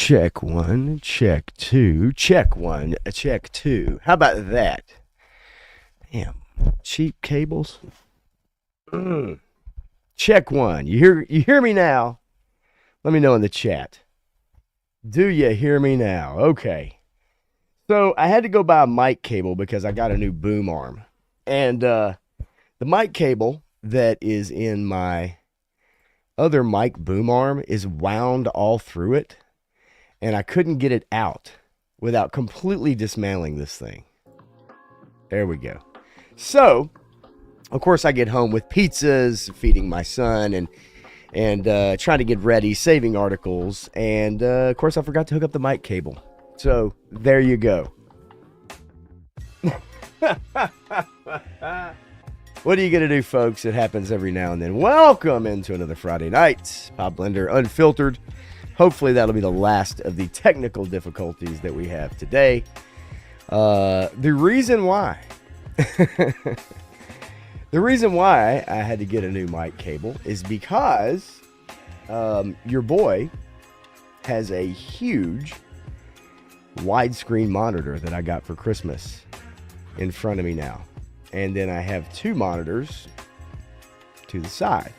Check one, check two, check one, check two. How about that? Damn, cheap cables. Check one. You hear me now? Let me know in the chat. Do you hear me now? Okay. So I had to go buy a mic cable because I got a new boom arm. And the mic cable that is in my other mic boom arm is wound all through it. And I couldn't get it out without completely dismantling this thing. There we go. So, of course, I get home with pizzas, feeding my son, and trying to get ready, saving articles. And, of course, I forgot to hook up the mic cable. So, there you go. What are you going to do, folks? It happens every now and then. Welcome into another Friday night. Pop Blender Unfiltered. Hopefully that'll be the last of the technical difficulties that we have today. The reason why I had to get a new mic cable is because your boy has a huge widescreen monitor that I got for Christmas in front of me now. And then I have two monitors to the side.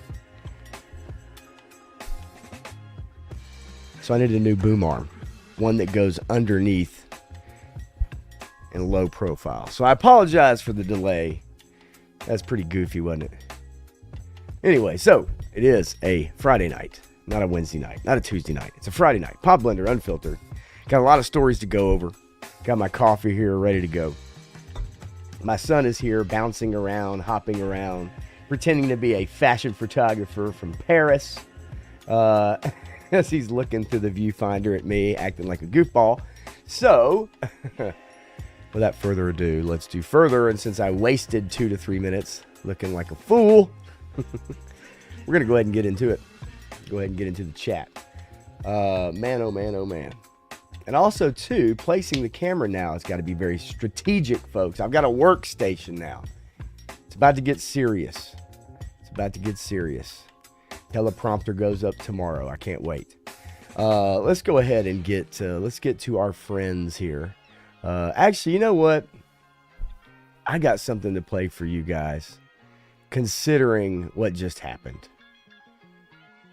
So I need a new boom arm, one that goes underneath and low profile. So I apologize for the delay. That's pretty goofy, wasn't it? Anyway, so it is a Friday night, not a Wednesday night, not a Tuesday night. It's a Friday night. Pop Blender Unfiltered. Got a lot of stories to go over. Got my coffee here ready to go. My son is here bouncing around, hopping around, pretending to be a fashion photographer from Paris. As he's looking through the viewfinder at me, acting like a goofball. So, without further ado, let's do further. And since I wasted 2 to 3 minutes looking like a fool, we're going to go ahead and get into it. Go ahead and get into the chat. Man, oh man, oh man. And also, too, placing the camera now has got to be very strategic, folks. I've got a workstation now. It's about to get serious. It's about to get serious. Teleprompter goes up tomorrow. I can't wait. Let's go ahead and get to our friends here. Actually, you know what? I got something to play for you guys, considering what just happened.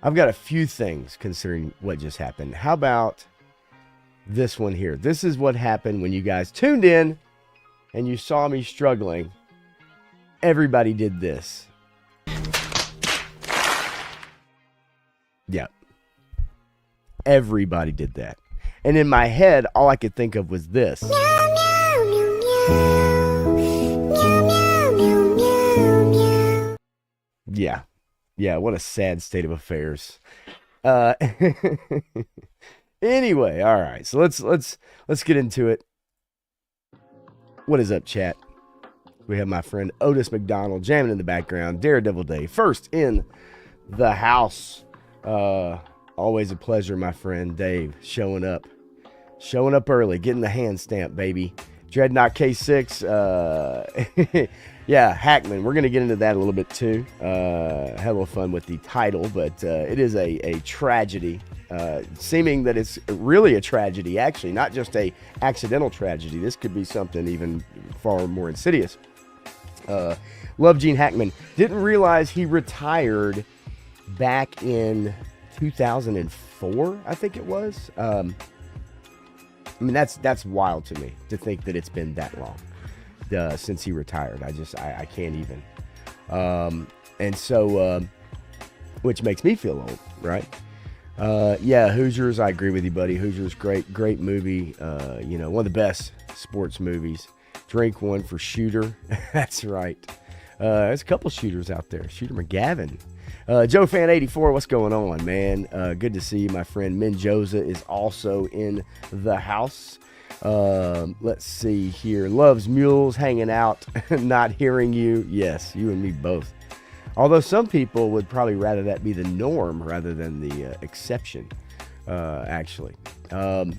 I've got a few things considering what just happened. How about this one here? This is what happened when you guys tuned in and you saw me struggling. Everybody did this. Yeah. Everybody did that. And in my head, all I could think of was this. Yeah. Yeah, what a sad state of affairs. Anyway, all right. So let's get into it. What is up, chat? We have my friend Otis McDonald jamming in the background. Daredevil Day, first in the house. Always a pleasure, my friend Dave, showing up early, getting the hand stamp, baby. Dreadnought K6, yeah, Hackman. We're gonna get into that a little bit too. Had a little fun with the title, but it is a tragedy, seeming that it's really a tragedy, actually, not just a accidental tragedy. This could be something even far more insidious. Love Gene Hackman. Didn't realize he retired back in 2004, I think it was. I mean, that's wild to me to think that it's been that long since he retired. I can't even. And so, which makes me feel old, right? Yeah, Hoosiers, I agree with you, buddy. Hoosiers, great movie. You know, one of the best sports movies. Drink one for Shooter. That's right. There's a couple shooters out there. Shooter McGavin. Joe Fan 84, what's going on, man? Good to see you, my friend. Menjoza is also in the house. Let's see here. Loves Mules, hanging out, not hearing you. Yes, you and me both. Although some people would probably rather that be the norm rather than the exception, actually. Let's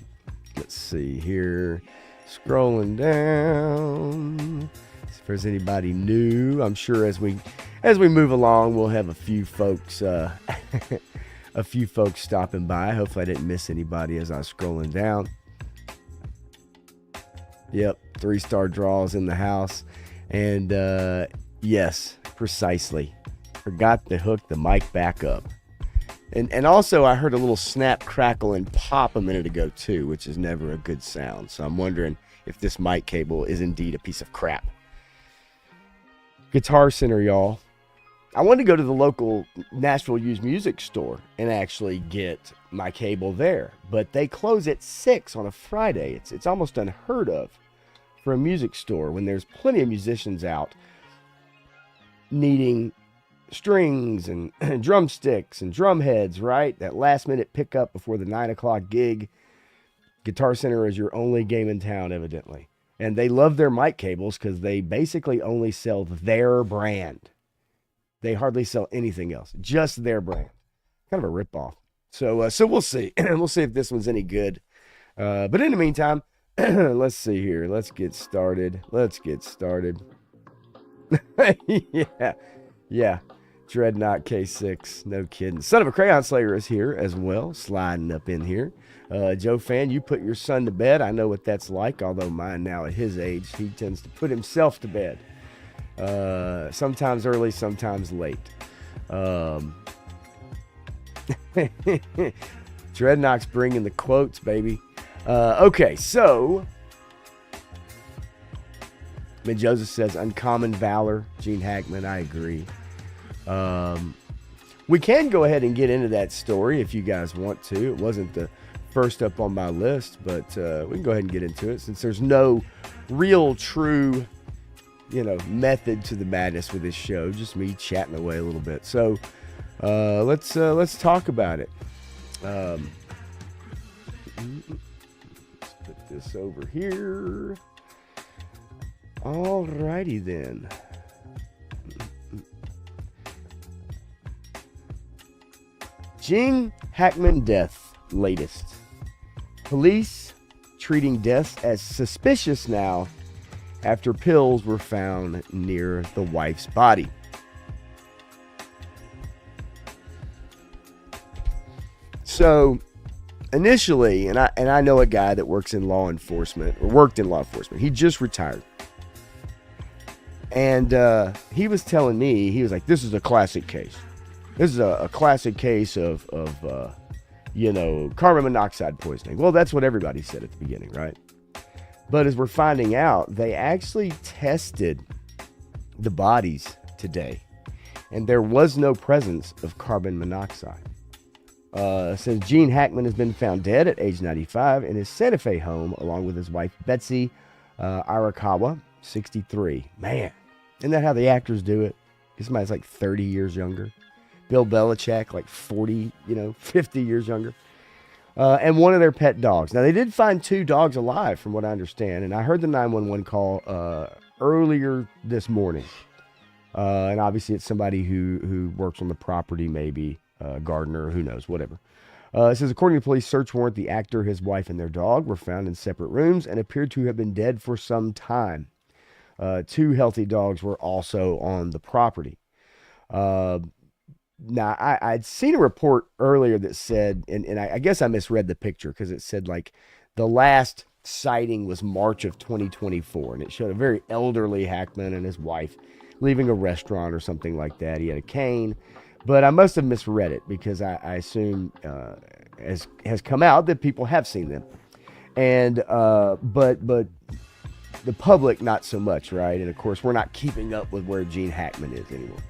see here. Scrolling down. If there's anybody new, I'm sure as we move along, we'll have a few folks a few folks stopping by. Hopefully I didn't miss anybody as I was scrolling down. Yep, 3-star draws in the house. And yes, precisely. Forgot to hook the mic back up. And also I heard a little snap, crackle, and pop a minute ago too, which is never a good sound. So I'm wondering if this mic cable is indeed a piece of crap. Guitar Center, y'all. I wanted to go to the local Nashville used music store and actually get my cable there, but they close at 6 on a Friday. It's almost unheard of for a music store when there's plenty of musicians out needing strings and drumsticks and drum heads, right? That last minute pickup before the 9 o'clock gig. Guitar Center is your only game in town, evidently. And they love their mic cables because they basically only sell their brand. They hardly sell anything else, just their brand. Kind of a ripoff. So we'll see. We'll see if this one's any good. But in the meantime, let's see here. Let's get started. Yeah. Dreadnought K6. No kidding. Son of a Crayon Slayer is here as well, sliding up in here. Joe Fan, you put your son to bed. I know what that's like, although mine now at his age, he tends to put himself to bed. Sometimes early, sometimes late. Dreadnought's bringing the quotes, baby. Okay, so Joseph says uncommon valor. Gene Hackman, I agree. We can go ahead and get into that story if you guys want to. It wasn't the first up on my list, but we can go ahead and get into it since there's no real true method to the madness with this show, just me chatting away a little bit. So let's talk about it. Let's put this over here. Alrighty then. Gene Hackman death latest. Police treating deaths as suspicious now after pills were found near the wife's body. So initially, and I know a guy that works in law enforcement, or worked in law enforcement. He just retired. And he was telling me, he was like, this is a classic case. This is a classic case of carbon monoxide poisoning. Well, that's what everybody said at the beginning, right? But as we're finding out, they actually tested the bodies today, and there was no presence of carbon monoxide. Says Gene Hackman has been found dead at age 95 in his Santa Fe home, along with his wife, Betsy Arakawa, 63. Man, isn't that how the actors do it? Somebody's like 30 years younger. Bill Belichick, like 40, 50 years younger. And one of their pet dogs. Now, they did find 2 dogs alive, from what I understand. And I heard the 911 call earlier this morning. And obviously, it's somebody who works on the property, maybe gardener, who knows, whatever. It says, according to police search warrant, the actor, his wife, and their dog were found in separate rooms and appeared to have been dead for some time. 2 healthy dogs were also on the property. Now, I'd seen a report earlier that said, and I guess I misread the picture because it said like the last sighting was March of 2024, and it showed a very elderly Hackman and his wife leaving a restaurant or something like that. He had a cane, but I must have misread it because I assume as has come out that people have seen them, and but the public not so much, right? And of course, we're not keeping up with where Gene Hackman is anymore.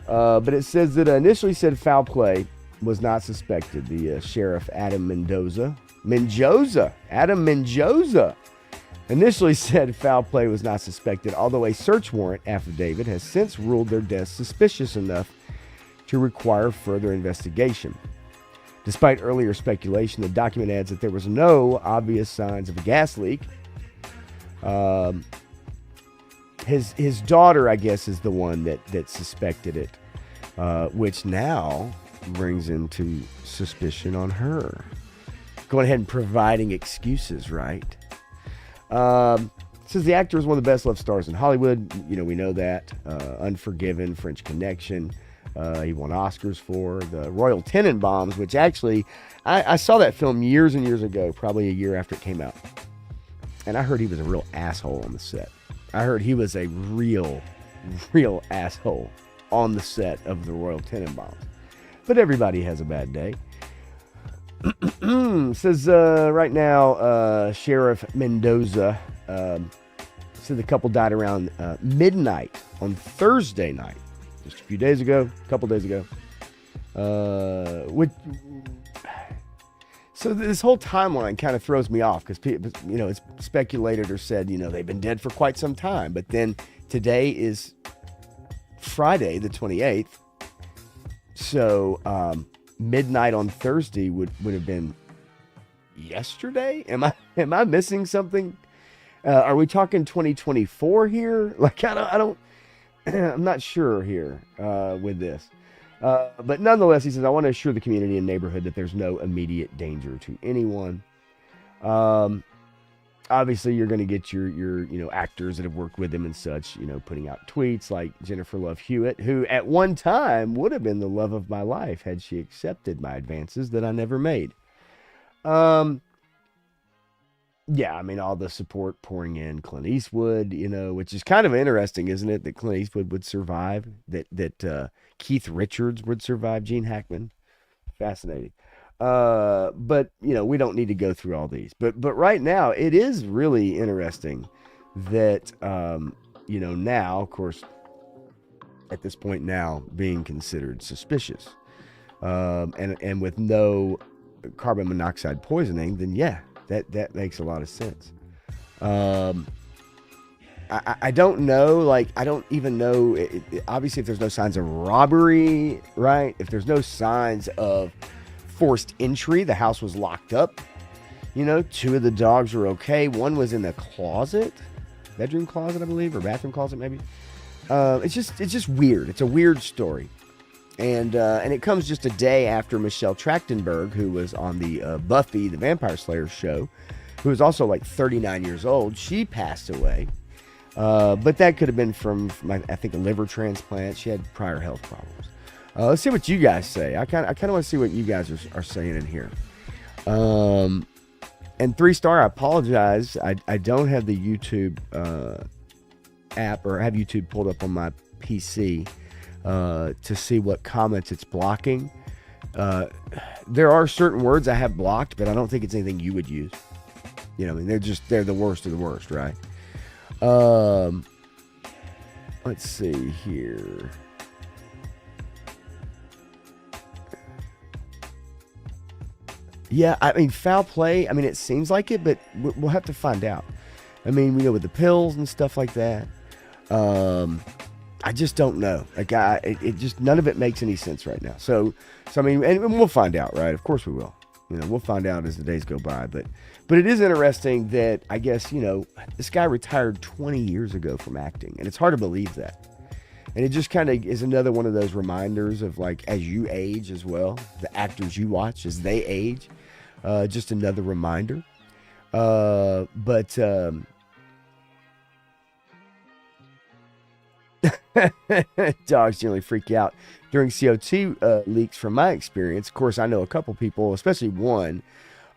But it says that initially said foul play was not suspected. The sheriff, Adam Mendoza, initially said foul play was not suspected, although a search warrant affidavit has since ruled their death suspicious enough to require further investigation. Despite earlier speculation, the document adds that there was no obvious signs of a gas leak. His daughter, I guess, is the one that suspected it, which now brings into suspicion on her. Going ahead and providing excuses, right? Says the actor is one of the best loved stars in Hollywood. We know that. Unforgiven, French Connection. He won Oscars for the Royal Tenenbaums, which actually, I saw that film years and years ago, probably a year after it came out. And I heard he was a real asshole on the set. I heard he was a real asshole on the set of the Royal Tenenbaums. But everybody has a bad day. Says right now, Sheriff Mendoza said the couple died around midnight on Thursday night, just a few days ago, a couple days ago. So this whole timeline kind of throws me off because people, it's speculated or said, they've been dead for quite some time. But then today is Friday, the 28th. So midnight on Thursday would have been yesterday. Am I missing something? Are we talking 2024 here? Like I don't I'm not sure here with this. But nonetheless, he says, I want to assure the community and neighborhood that there's no immediate danger to anyone. Obviously, you're going to get your actors that have worked with him and such, putting out tweets like Jennifer Love Hewitt, who at one time would have been the love of my life had she accepted my advances that I never made. Yeah, I mean, all the support pouring in. Clint Eastwood, which is kind of interesting, isn't it? That Clint Eastwood would survive, that Keith Richards would survive Gene Hackman. Fascinating. But, we don't need to go through all these. But right now, it is really interesting that, now, of course, at this point now, being considered suspicious. And with no carbon monoxide poisoning, then yeah. That makes a lot of sense. I don't know, I don't even know, obviously if there's no signs of robbery, right? If there's no signs of forced entry, the house was locked up. 2 of the dogs were okay. One was in the closet, bedroom closet, I believe, or bathroom closet maybe. It's just weird. It's a weird story. And it comes just a day after Michelle Trachtenberg, who was on the Buffy the Vampire Slayer show, who was also 39 years old. She passed away. But that could have been from I think, a liver transplant. She had prior health problems. Let's see what you guys say. I kind of want to see what you guys are saying in here. And 3-star, I apologize. I don't have the YouTube app or have YouTube pulled up on my PC. To see what comments it's blocking. There are certain words I have blocked, but I don't think it's anything you would use. They're the worst of the worst, right? Let's see here. Yeah, I mean, foul play, it seems like it, but we'll have to find out. With the pills and stuff like that. I just don't know. It just, none of it makes any sense right now. So and we'll find out, right? Of course we will. We'll find out as the days go by. But it is interesting that, I guess, this guy retired 20 years ago from acting. And it's hard to believe that. And it just kind of is another one of those reminders of, as you age as well, the actors you watch as they age. Just another reminder. Dogs generally freak you out during CO2 leaks from my experience. Of course, I know a couple people, especially one,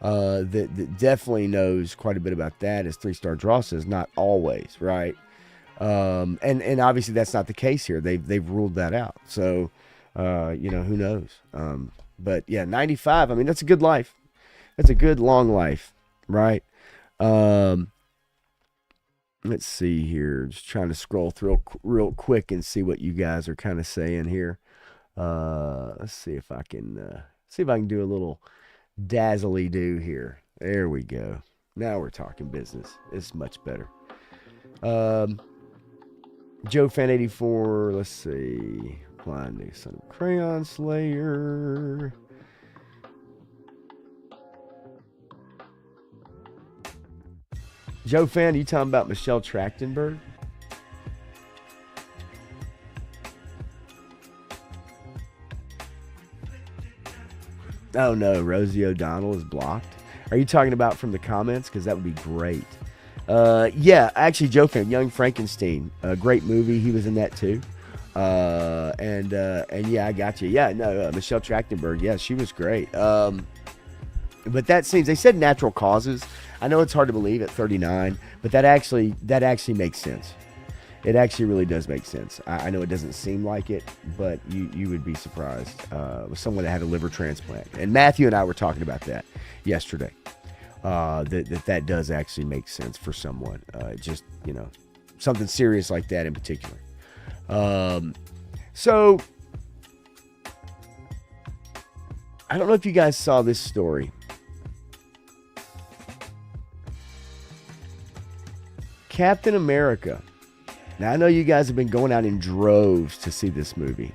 that definitely knows quite a bit about that. As 3-star Draw says, not always, right? And obviously that's not the case here. They've ruled that out. So, who knows? But yeah, 95, that's a good life. That's a good long life, right? Let's see here. Just trying to scroll through real quick and see what you guys are kind of saying here. Let's see if I can do a little dazzly-do here. There we go. Now we're talking business. It's much better. Joe Fan 84. Let's see. Blind New Son of Crayon Slayer. Joe Fan, you talking about Michelle Trachtenberg? Oh no, Rosie O'Donnell is blocked. Are you talking about from the comments? Because that would be great. Yeah, actually, Joe Fan, Young Frankenstein, a great movie. He was in that too. And yeah, I got you. Yeah, no, Michelle Trachtenberg. Yeah, she was great. But that seems, they said natural causes. I know it's hard to believe at 39, but that actually makes sense. It actually really does make sense. I know it doesn't seem like it, but you would be surprised with someone that had a liver transplant. And Matthew and I were talking about that yesterday. That does actually make sense for someone. Just, something serious like that in particular. So I don't know if you guys saw this story. Captain America. Now, I know you guys have been going out in droves to see this movie,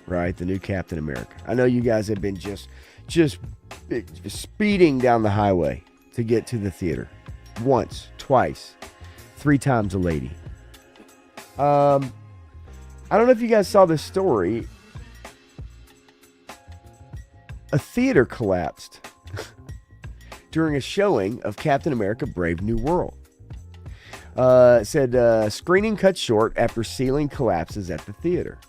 right? The new Captain America. I know you guys have been just speeding down the highway to get to the theater. Once, twice, 3 times a lady. I don't know if you guys saw this story. A theater collapsed during a showing of Captain America Brave New World. It said screening cut short after ceiling collapses at the theater.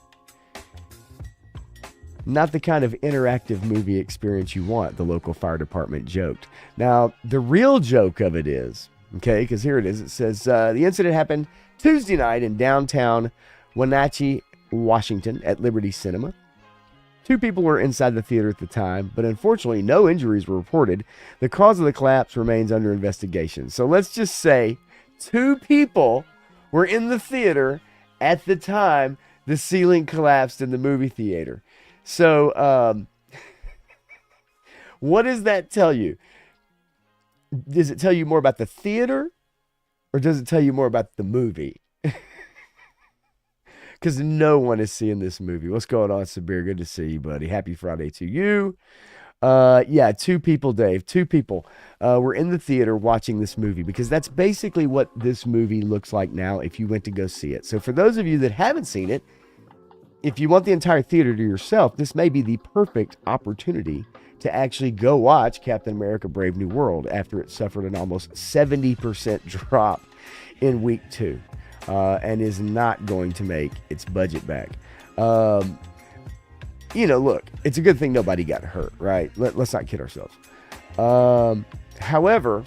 Not the kind of interactive movie experience you want, the local fire department joked. Now, the real joke of it is, okay, because here it is. It says the incident happened Tuesday night in downtown Wenatchee, Washington at Liberty Cinema. 2 people were inside the theater at the time, but unfortunately no injuries were reported. The cause of the collapse remains under investigation. So let's just say 2 people were in the theater at the time the ceiling collapsed in the movie theater. So what does that tell you? Does it tell you more about the theater, or does it tell you more about the movie? Because no one is seeing this movie. What's going on, Sabir? Good to see you, buddy. Happy Friday to you. Yeah, 2 people, Dave. 2 people were in the theater watching this movie, because that's basically what this movie looks like now if you went to go see it. So for those of you that haven't seen it, if you want the entire theater to yourself, this may be the perfect opportunity to actually go watch Captain America Brave New World after it suffered an almost 70% drop in week 2 and is not going to make its budget back. Look, it's a good thing nobody got hurt, right? Let's not kid ourselves. However,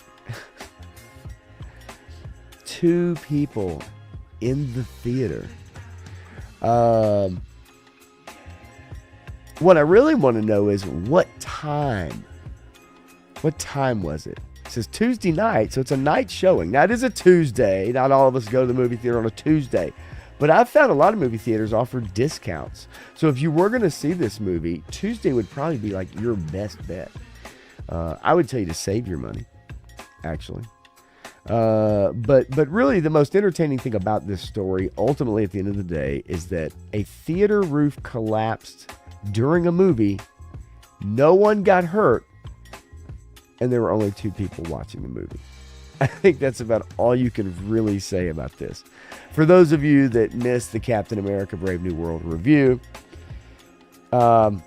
2 people in the theater. What I really want to know is what time. What time was it? It says Tuesday night, so it's a night showing. Now, it is a Tuesday. Not all of us go to the movie theater on a Tuesday. But I've found a lot of movie theaters offer discounts. So if you were going to see this movie, Tuesday would probably be like your best bet. I would tell you to save your money, actually. But really the most entertaining thing about this story, ultimately at the end of the day, is that a theater roof collapsed during a movie. No one got hurt, and there were only 2 people watching the movie. I think that's about all you can really say about this. For those of you that missed the Captain America Brave New World review, I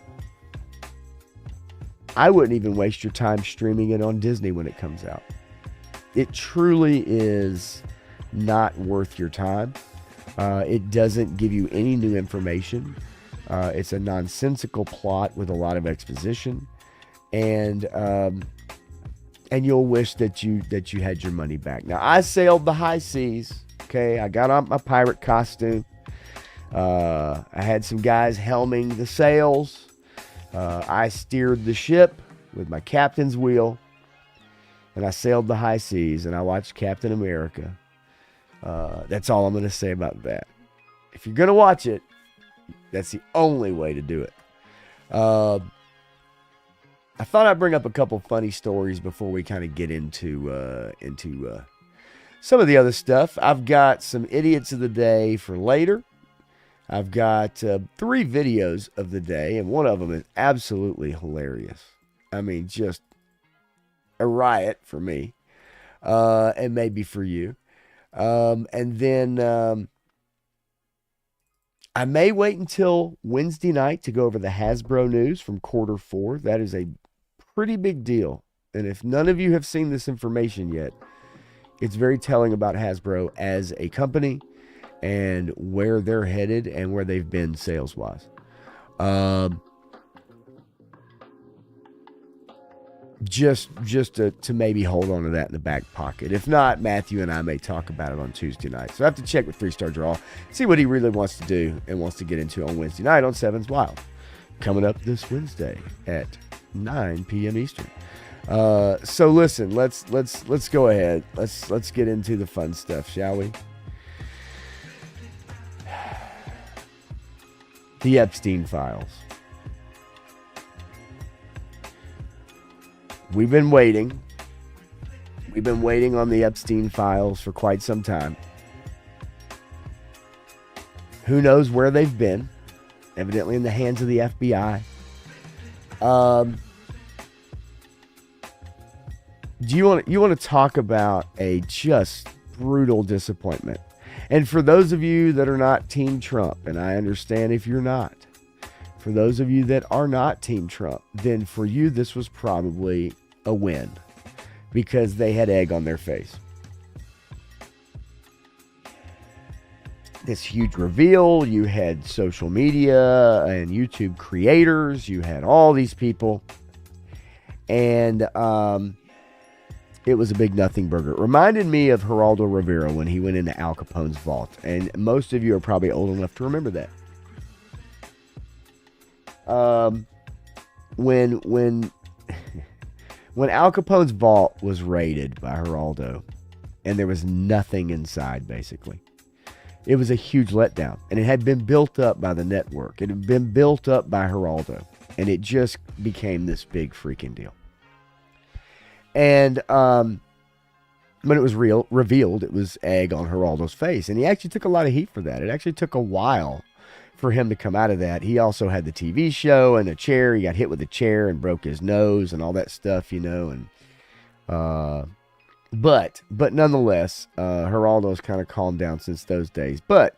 wouldn't even waste your time streaming it on Disney when it comes out. It truly is not worth your time. It doesn't give you any new information. It's a nonsensical plot with a lot of exposition, and you'll wish that you had your money back. Now, I sailed the high seas. Okay, I got on my pirate costume. I had some guys helming the sails. I steered the ship with my captain's wheel, and I sailed the high seas, and I watched Captain America. That's all I'm going to say about that. If you're going to watch it, that's the only way to do it. I thought I'd bring up a couple funny stories before we kind of get into some of the other stuff. I've got some idiots of the day for later. I've got 3 videos of the day, and one of them is absolutely hilarious. I mean, just a riot for me, and maybe for you. And then I may wait until Wednesday night to go over the Hasbro news from Q4. That is a pretty big deal. And if none of you have seen this information yet, it's very telling about Hasbro as a company and where they're headed and where they've been sales-wise. Just to maybe hold on to that in the back pocket. If not, Matthew and I may talk about it on Tuesday night. So I have to check with 3-Star Draw, see what he really wants to do and wants to get into on Wednesday night on Seven's Wild. Coming up this Wednesday at 9 p.m. Eastern. So listen, let's go ahead. Let's get into the fun stuff, shall we? The Epstein files. We've been waiting. We've been waiting on the Epstein files for quite some time. Who knows where they've been? Evidently in the hands of the FBI. Do you want to talk about a just brutal disappointment? And for those of you that are not Team Trump, and I understand if you're not, for those of you that are not Team Trump, then for you this was probably a win because they had egg on their face. This huge reveal, you had social media and YouTube creators, you had all these people, and it was a big nothing burger. It reminded me of Geraldo Rivera when he went into Al Capone's vault, and most of you are probably old enough to remember that. When Al Capone's vault was raided by Geraldo, and there was nothing inside, basically. It was a huge letdown, and it had been built up by the network. It had been built up by Geraldo, and it just became this big freaking deal. And when it was revealed, it was egg on Geraldo's face, and he actually took a lot of heat for that. It actually took a while for him to come out of that. He also had the TV show and a chair. He got hit with a chair and broke his nose and all that stuff, you know, and But nonetheless, Geraldo's kind of calmed down since those days. But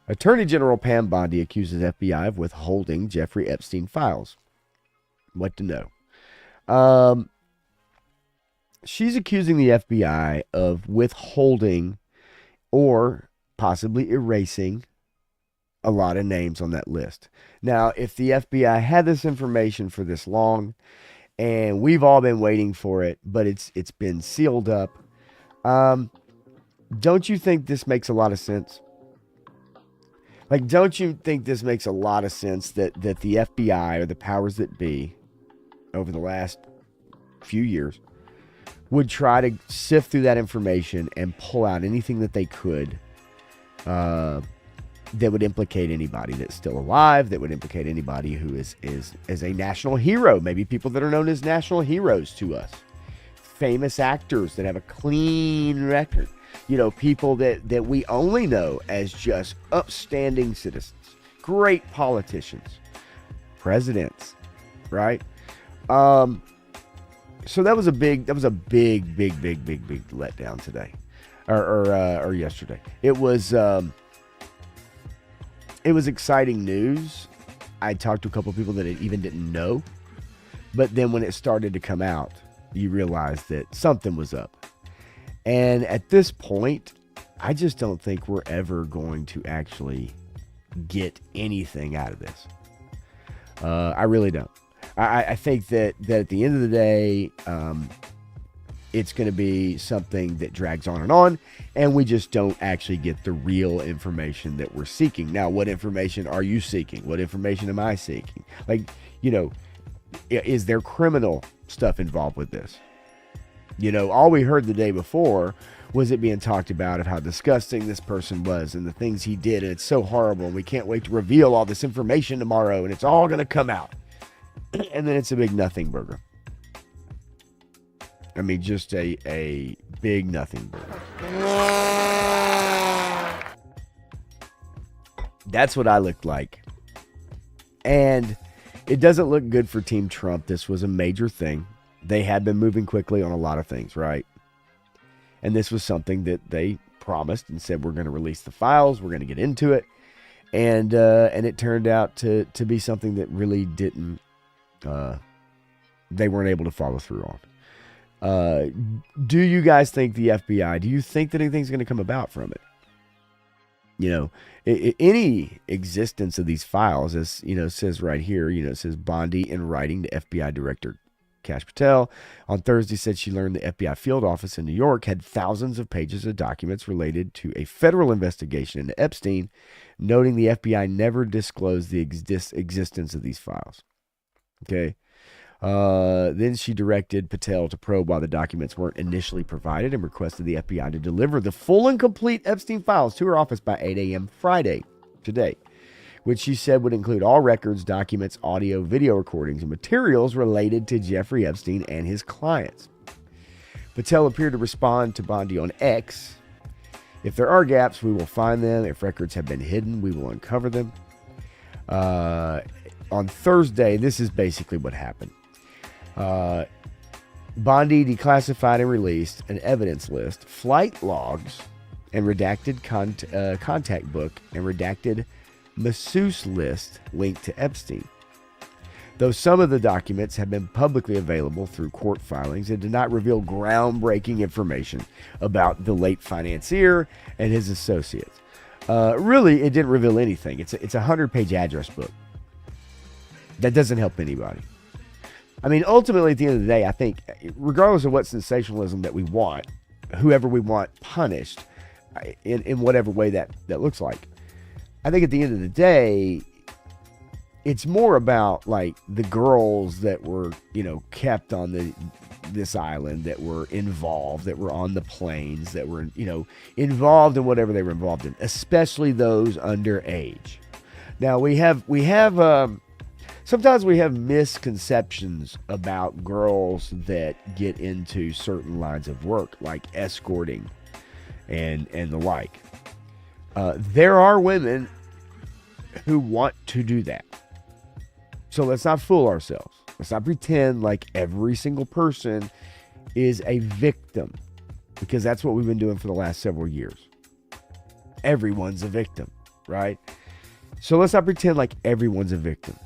Attorney General Pam Bondi accuses FBI of withholding Jeffrey Epstein files. What to know? She's accusing the FBI of withholding or possibly erasing a lot of names on that list. Now, if the FBI had this information for this long, and we've all been waiting for it, but it's been sealed up. Don't you think this makes a lot of sense? Like, don't you think this makes a lot of sense that the FBI or the powers that be over the last few years would try to sift through that information and pull out anything that they could that would implicate anybody that's still alive, that would implicate anybody who is a national hero, maybe people that are known as national heroes to us, famous actors that have a clean record, you know, people that we only know as just upstanding citizens, great politicians, presidents, right? So that was a big letdown today, or yesterday. It was exciting news. I talked to a couple of people that even didn't know. But then when it started to come out, you realized that something was up. And at this point, I just don't think we're ever going to actually get anything out of this. I really don't. I think that at the end of the day, it's going to be something that drags on, and we just don't actually get the real information that we're seeking. Now, what information are you seeking? What information am I seeking? Like, you know, is there criminal stuff involved with this? You know, all we heard the day before was it being talked about of how disgusting this person was and the things he did, and it's so horrible, and we can't wait to reveal all this information tomorrow, and it's all going to come out. And then it's a big nothing burger. I mean, just a big nothing burger. That's what I looked like. And it doesn't look good for Team Trump. This was a major thing. They had been moving quickly on a lot of things, right? And this was something that they promised and said, we're going to release the files. We're going to get into it. And it turned out to be something that really didn't, they weren't able to follow through on. Do you guys think the FBI, do you think that anything's going to come about from it? You know, any existence of these files, as says right here, it says Bondi in writing to FBI Director Kash Patel on Thursday said she learned the FBI field office in New York had thousands of pages of documents related to a federal investigation into Epstein, noting the FBI never disclosed the existence of these files. Okay. Then she directed Patel to probe why the documents weren't initially provided and requested the FBI to deliver the full and complete Epstein files to her office by 8 a.m. Friday, today, which she said would include all records, documents, audio, video recordings, and materials related to Jeffrey Epstein and his clients. Patel appeared to respond to Bondi on X. If there are gaps, we will find them. If records have been hidden, we will uncover them. On Thursday, this is basically what happened. Bondi declassified and released an evidence list, flight logs, and redacted contact book and redacted masseuse list linked to Epstein. Though some of the documents have been publicly available through court filings, it did not reveal groundbreaking information about the late financier and his associates. Really, it didn't reveal anything. It's a 100-page address book. That doesn't help anybody. I mean, ultimately, at the end of the day, I think, regardless of what sensationalism that we want, whoever we want punished, in whatever way that looks like, I think at the end of the day, it's more about like the girls that were, kept on this island, that were involved, that were on the planes, that were, involved in whatever they were involved in, especially those underage. Now sometimes we have misconceptions about girls that get into certain lines of work, like escorting and the like. There are women who want to do that. So let's not fool ourselves. Let's not pretend like every single person is a victim, because that's what we've been doing for the last several years. Everyone's a victim, right? So let's not pretend like everyone's a victim.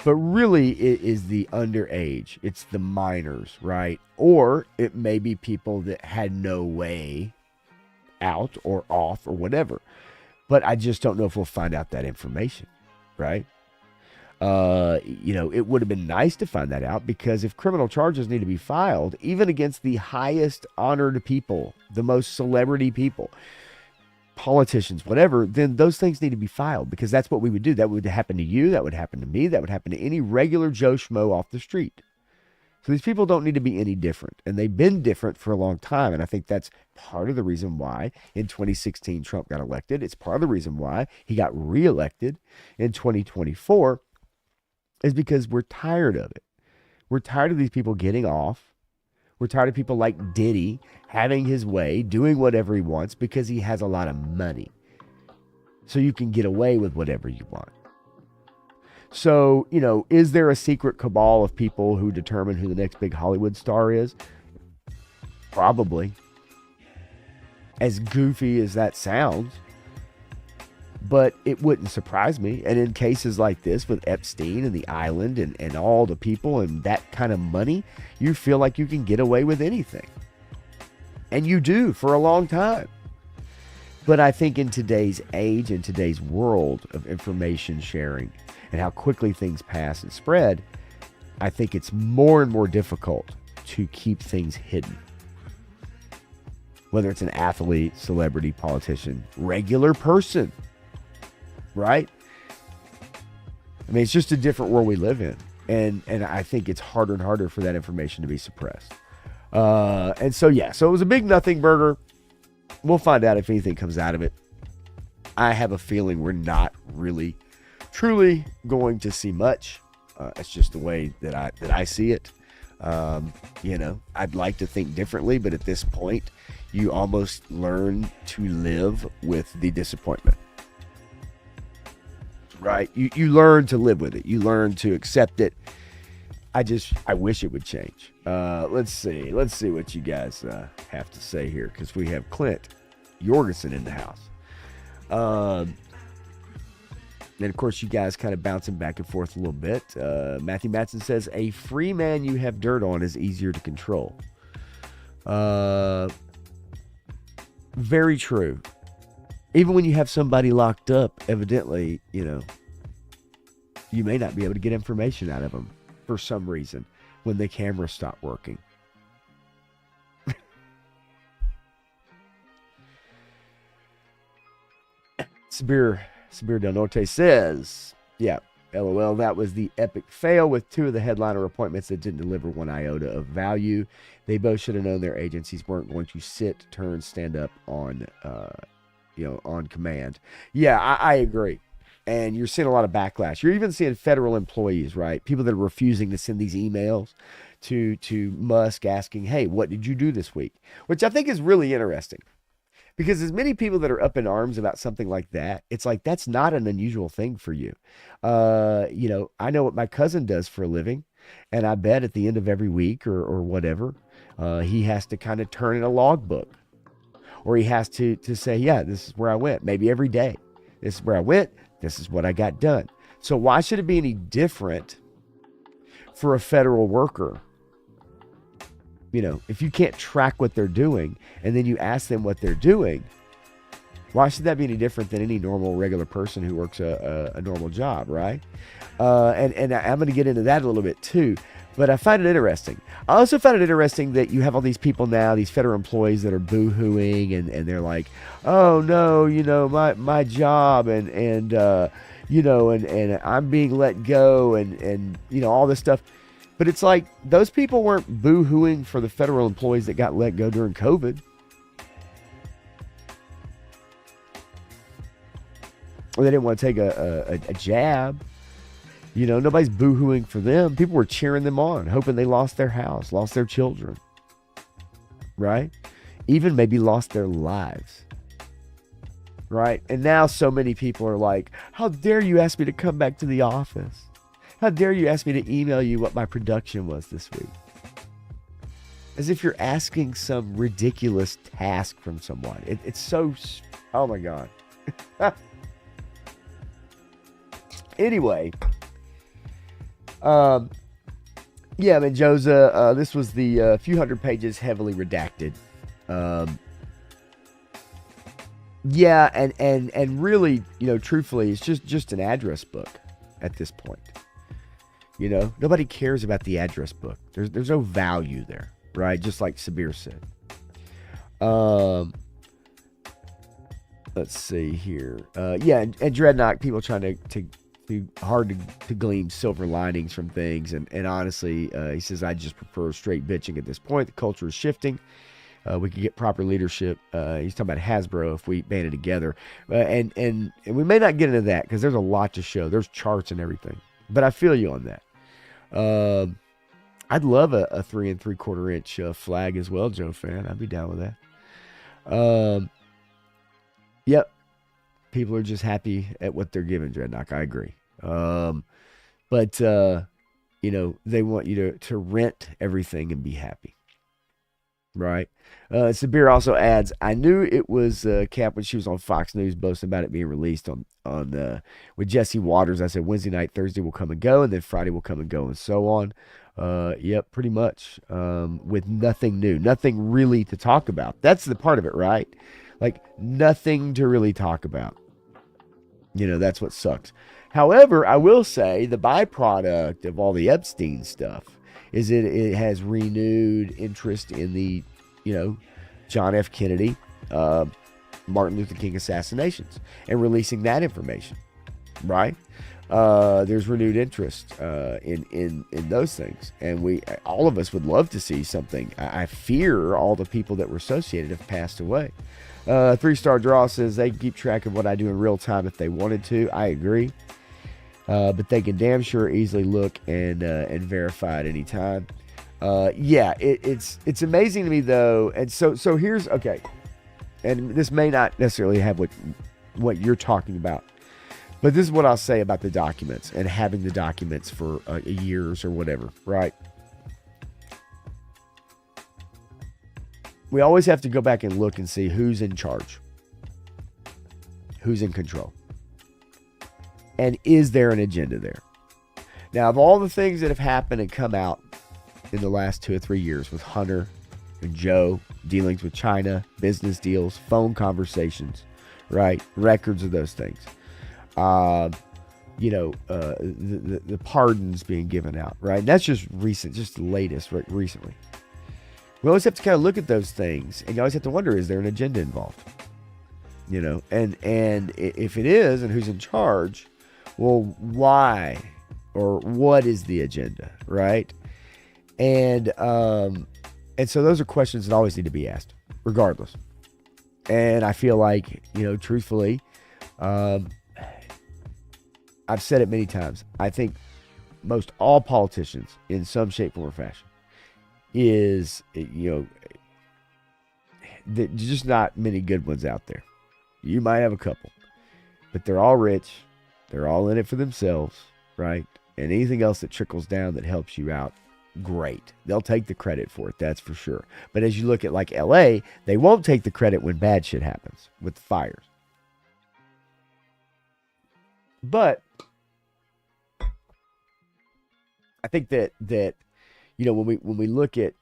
But really, it is the underage. It's the minors, right? Or it may be people that had no way out or off or whatever. But I just don't know if we'll find out that information, right? It would have been nice to find that out, because if criminal charges need to be filed, even against the highest honored people, the most celebrity people, politicians, whatever, then those things need to be filed, because that's what we would do. That would happen to you. That would happen to me. That would happen to any regular Joe Schmo off the street. So these people don't need to be any different, and they've been different for a long time. And I think that's part of the reason why in 2016 Trump got elected. It's part of the reason why he got reelected in 2024, is because we're tired of it. We're tired of these people getting off. We're tired of people like Diddy having his way, doing whatever he wants because he has a lot of money. So you can get away with whatever you want. So, is there a secret cabal of people who determine who the next big Hollywood star is? Probably. As goofy as that sounds. But it wouldn't surprise me. And in cases like this with Epstein and the island and all the people and that kind of money, you feel like you can get away with anything. And you do for a long time. But I think in today's age, in today's world of information sharing and how quickly things pass and spread, I think it's more and more difficult to keep things hidden. Whether it's an athlete, celebrity, politician, regular person. Right? I mean, it's just a different world we live in. And I think it's harder and harder for that information to be suppressed. So it was a big nothing burger. We'll find out if anything comes out of it. I have a feeling we're not really, truly going to see much. It's just the way that I see it. I'd like to think differently, but at this point, you almost learn to live with the disappointment. Right? You learn to live with it. You learn to accept it. I wish it would change. Let's see what you guys have to say here, because we have Clint Jorgensen in the house. And of course, you guys kind of bouncing back and forth a little bit. Matthew Matson says, a free man you have dirt on is easier to control. Very true. Even when you have somebody locked up, evidently, you may not be able to get information out of them for some reason when the cameras stop working. Sabir Del Norte says, yeah, LOL, that was the epic fail with two of the headliner appointments that didn't deliver one iota of value. They both should have known their agencies weren't going to sit, turn, stand up on, on command. Yeah, I agree. And you're seeing a lot of backlash. You're even seeing federal employees, right? People that are refusing to send these emails to Musk asking, hey, what did you do this week? Which I think is really interesting. Because as many people that are up in arms about something like that, it's like, that's not an unusual thing for you. I know what my cousin does for a living, and I bet at the end of every week or whatever, he has to kind of turn in a logbook, or he has to say, yeah, this is where I went. Maybe every day. This is where I went. This is what I got done. So why should it be any different for a federal worker? If you can't track what they're doing and then you ask them what they're doing, why should that be any different than any normal, regular person who works a normal job, right? And I'm going to get into that a little bit too, but I find it interesting. I also find it interesting that you have all these people now, these federal employees that are boo-hooing and they're like, oh no, my job and I'm being let go and all this stuff. But it's like, those people weren't boo-hooing for the federal employees that got let go during COVID. Or they didn't want to take a jab. Nobody's boo-hooing for them. People were cheering them on, hoping they lost their house, lost their children. Right? Even maybe lost their lives. Right? And now so many people are like, how dare you ask me to come back to the office? How dare you ask me to email you what my production was this week? As if you're asking some ridiculous task from someone. It's so, oh my God. Anyway. Menjoza, this was the few hundred pages heavily redacted. And really, truthfully, it's just an address book at this point. Nobody cares about the address book. There's no value there, right? Just like Sabir said. Let's see here. And Dreadnought, people trying to hard to glean silver linings from things. And honestly, he says, I just prefer straight bitching at this point. The culture is shifting. We could get proper leadership. He's talking about Hasbro if we banded together. And we may not get into that because there's a lot to show. There's charts and everything. But I feel you on that. I'd love a 3 3/4 inch flag as well, Joe fan. I'd be down with that. Yep. People are just happy at what they're given, Dreadnought. I agree. But they want you to rent everything and be happy. Right. Sabir also adds, I knew it was Cap when she was on Fox News boasting about it being released on with Jesse Waters. I said Wednesday night, Thursday will come and go, and then Friday will come and go, and so on. Yep, pretty much. With nothing new, nothing really to talk about. That's the part of it, right? Like nothing to really talk about. That's what sucks. However, I will say the byproduct of all the Epstein stuff is it has renewed interest in the, John F. Kennedy, Martin Luther King assassinations and releasing that information, right? There's renewed interest in those things. And all of us would love to see something. I fear all the people that were associated have passed away. 3-star Draw says they can keep track of what I do in real time if they wanted to. I agree. But they can damn sure easily look and verify at any time. It's amazing to me though. And so here's, okay. And this may not necessarily have what you're talking about, but this is what I'll say about the documents and having the documents for years or whatever, right? We always have to go back and look and see who's in charge, who's in control. And is there an agenda there? Now, of all the things that have happened and come out in the last 2 or 3 years with Hunter and Joe, dealings with China, business deals, phone conversations, right? Records of those things. The pardons being given out, right? And that's just recent, just the latest, right, recently. We always have to kind of look at those things, and you always have to wonder, is there an agenda involved? And if it is, and who's in charge, well, why or what is the agenda, right? And so those are questions that always need to be asked, regardless. And I feel like, truthfully, I've said it many times. I think most all politicians, in some shape, form, or fashion, there's just not many good ones out there. You might have a couple, but they're all rich. They're all in it for themselves, right? And anything else that trickles down that helps you out, great. They'll take the credit for it, that's for sure. But as you look at like LA, they won't take the credit when bad shit happens with the fires. But I think that when we look at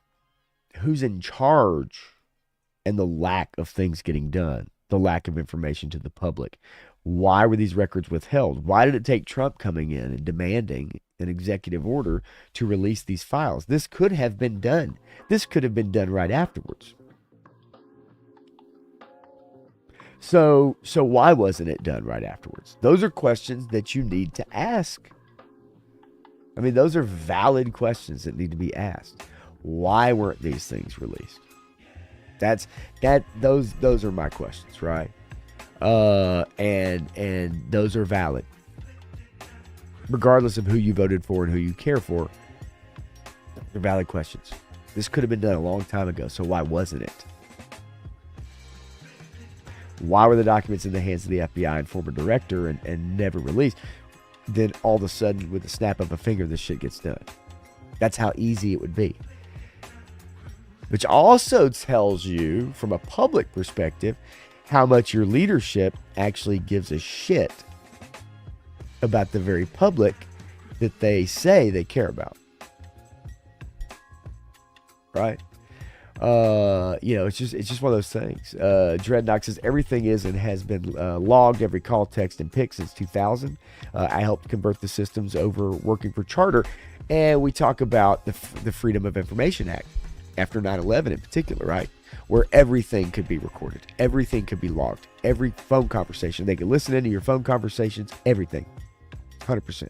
who's in charge and the lack of things getting done, the lack of information to the public, why were these records withheld? Why did it take Trump coming in and demanding an executive order to release these files? This could have been done. This could have been done right afterwards. So why wasn't it done right afterwards? Those are questions that you need to ask. I mean, those are valid questions that need to be asked. Why weren't these things released? Those are my questions, right? And those are valid. Regardless of who you voted for and who you care for, they're valid questions. This could have been done a long time ago, so why wasn't it? Why were the documents in the hands of the FBI and former director and never released? Then all of a sudden, with the snap of a finger, this shit gets done. That's how easy it would be. Which also tells you, from a public perspective, how much your leadership actually gives a shit about the very public that they say they care about. Right? It's just one of those things. Dreadnought says everything is and has been logged, every call, text, and pic since 2000. I helped convert the systems over working for Charter, and we talk about the Freedom of Information Act after 9/11 in particular, right? Where everything could be recorded, everything could be logged, every phone conversation. They could listen into your phone conversations, everything, 100%.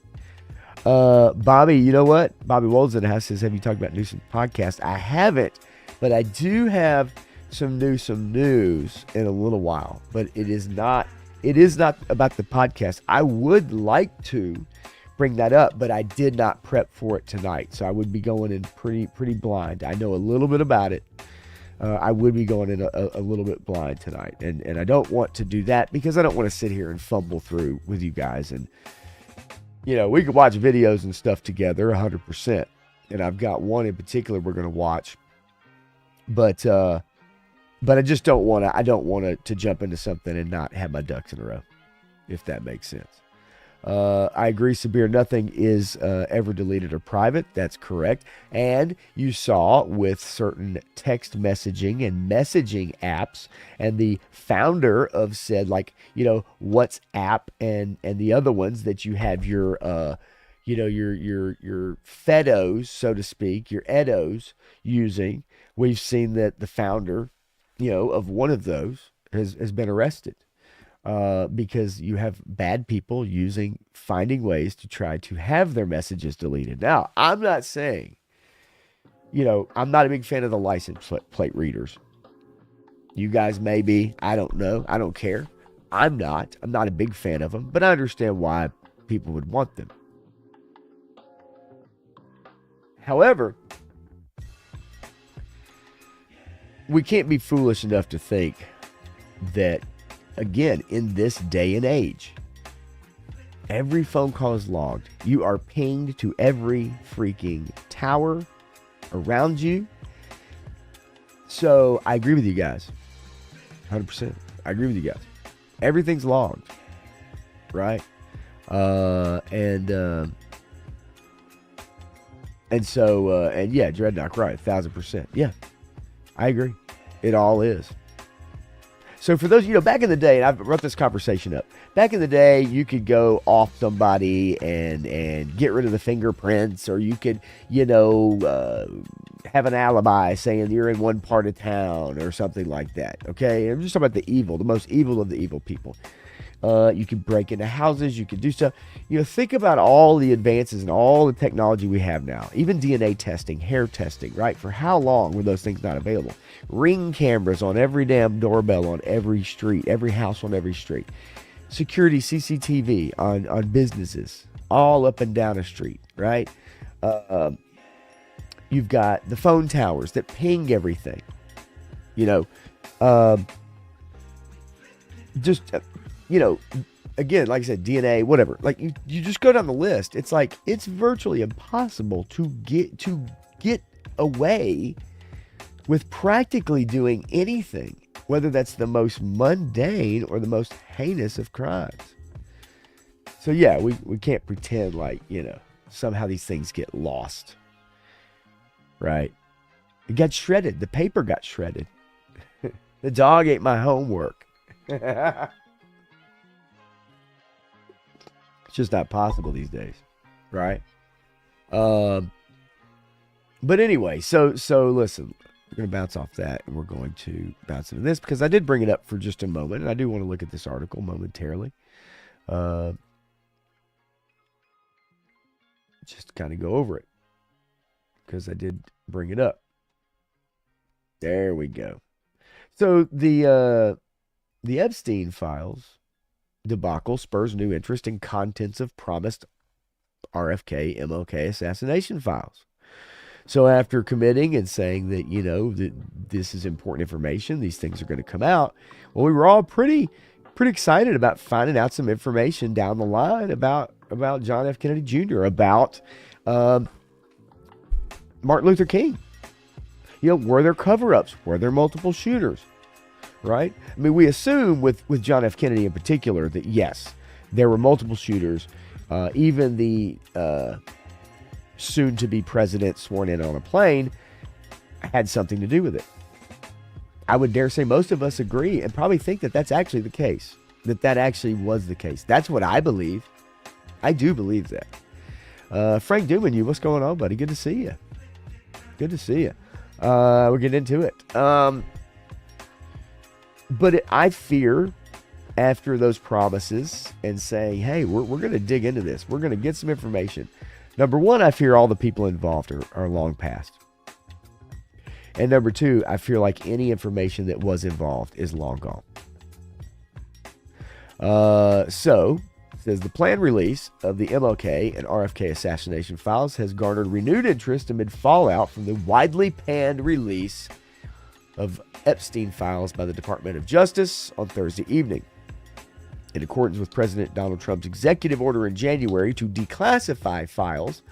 Bobby, you know what? Bobby Wolds in the house says, have you talked about Newsom podcast? I haven't. But I do have some news in a little while. But it is not about the podcast. I would like to bring that up, but I did not prep for it tonight. So I would be going in pretty blind. I know a little bit about it. I would be going in a little bit blind tonight. And I don't want to do that because I don't want to sit here and fumble through with you guys. And, we could watch videos and stuff together 100%. And I've got one in particular we're going to watch. But I just don't want to. I don't want to jump into something and not have my ducks in a row, if that makes sense. I agree, Sabir. Nothing is ever deleted or private. That's correct. And you saw with certain text messaging and messaging apps, and the founder of said, WhatsApp and the other ones that you have your Fedos, so to speak, your Edos using. We've seen that the founder, of one of those has been arrested because you have bad people finding ways to try to have their messages deleted. Now, I'm not saying, I'm not a big fan of the license plate readers. You guys may be. I don't know. I don't care. I'm not a big fan of them, but I understand why people would want them. However, we can't be foolish enough to think that, again, in this day and age, every phone call is logged. You are pinged to every freaking tower around you. So I agree with you guys. 100%. I agree with you guys. Everything's logged. Right? And yeah, Dreadnought, right. 1,000%. Yeah. I agree. It all is. So for those, back in the day, and I brought this conversation up. Back in the day, you could go off somebody and get rid of the fingerprints, or you could, have an alibi saying you're in one part of town or something like that. Okay, I'm just talking about the most evil of the evil people. You can break into houses. You can do stuff. Think about all the advances and all the technology we have now. Even DNA testing, hair testing, right? For how long were those things not available? Ring cameras on every damn doorbell on every street, every house on every street. Security CCTV on businesses all up and down a street, right? You've got the phone towers that ping everything. Again, like I said, DNA, whatever. Like you just go down the list. It's like it's virtually impossible to get away with practically doing anything, whether that's the most mundane or the most heinous of crimes. So yeah, we can't pretend like, somehow these things get lost. Right? It got shredded. The paper got shredded. The dog ate my homework. It's just not possible these days, right? But anyway, so listen, we're going to bounce off that, and we're going to bounce into this because I did bring it up for just a moment, and I do want to look at this article momentarily. Just kind of go over it because I did bring it up. There we go. So the Epstein files debacle spurs new interest in contents of promised RFK, MLK assassination files. So after committing and saying that, that this is important information, these things are going to come out, well, we were all pretty excited about finding out some information down the line about John F. Kennedy Jr., about Martin Luther King. Were there cover-ups? Were there multiple shooters? Right? I mean, we assume with John F. Kennedy in particular that, yes, there were multiple shooters. Even the soon-to-be president sworn in on a plane had something to do with it. I would dare say most of us agree and probably think that that's actually the case, that actually was the case. That's what I believe. I do believe that. Frank Duman, what's going on, buddy? Good to see you. Good to see you. We'll get into it. But I fear after those promises and saying, hey, we're going to dig into this. We're going to get some information. Number one, I fear all the people involved are long past. And number two, I feel like any information that was involved is long gone. So, it says the planned release of the MLK and RFK assassination files has garnered renewed interest amid fallout from the widely panned release of Epstein files by the Department of Justice on Thursday evening. In accordance with President Donald Trump's executive order in January to declassify files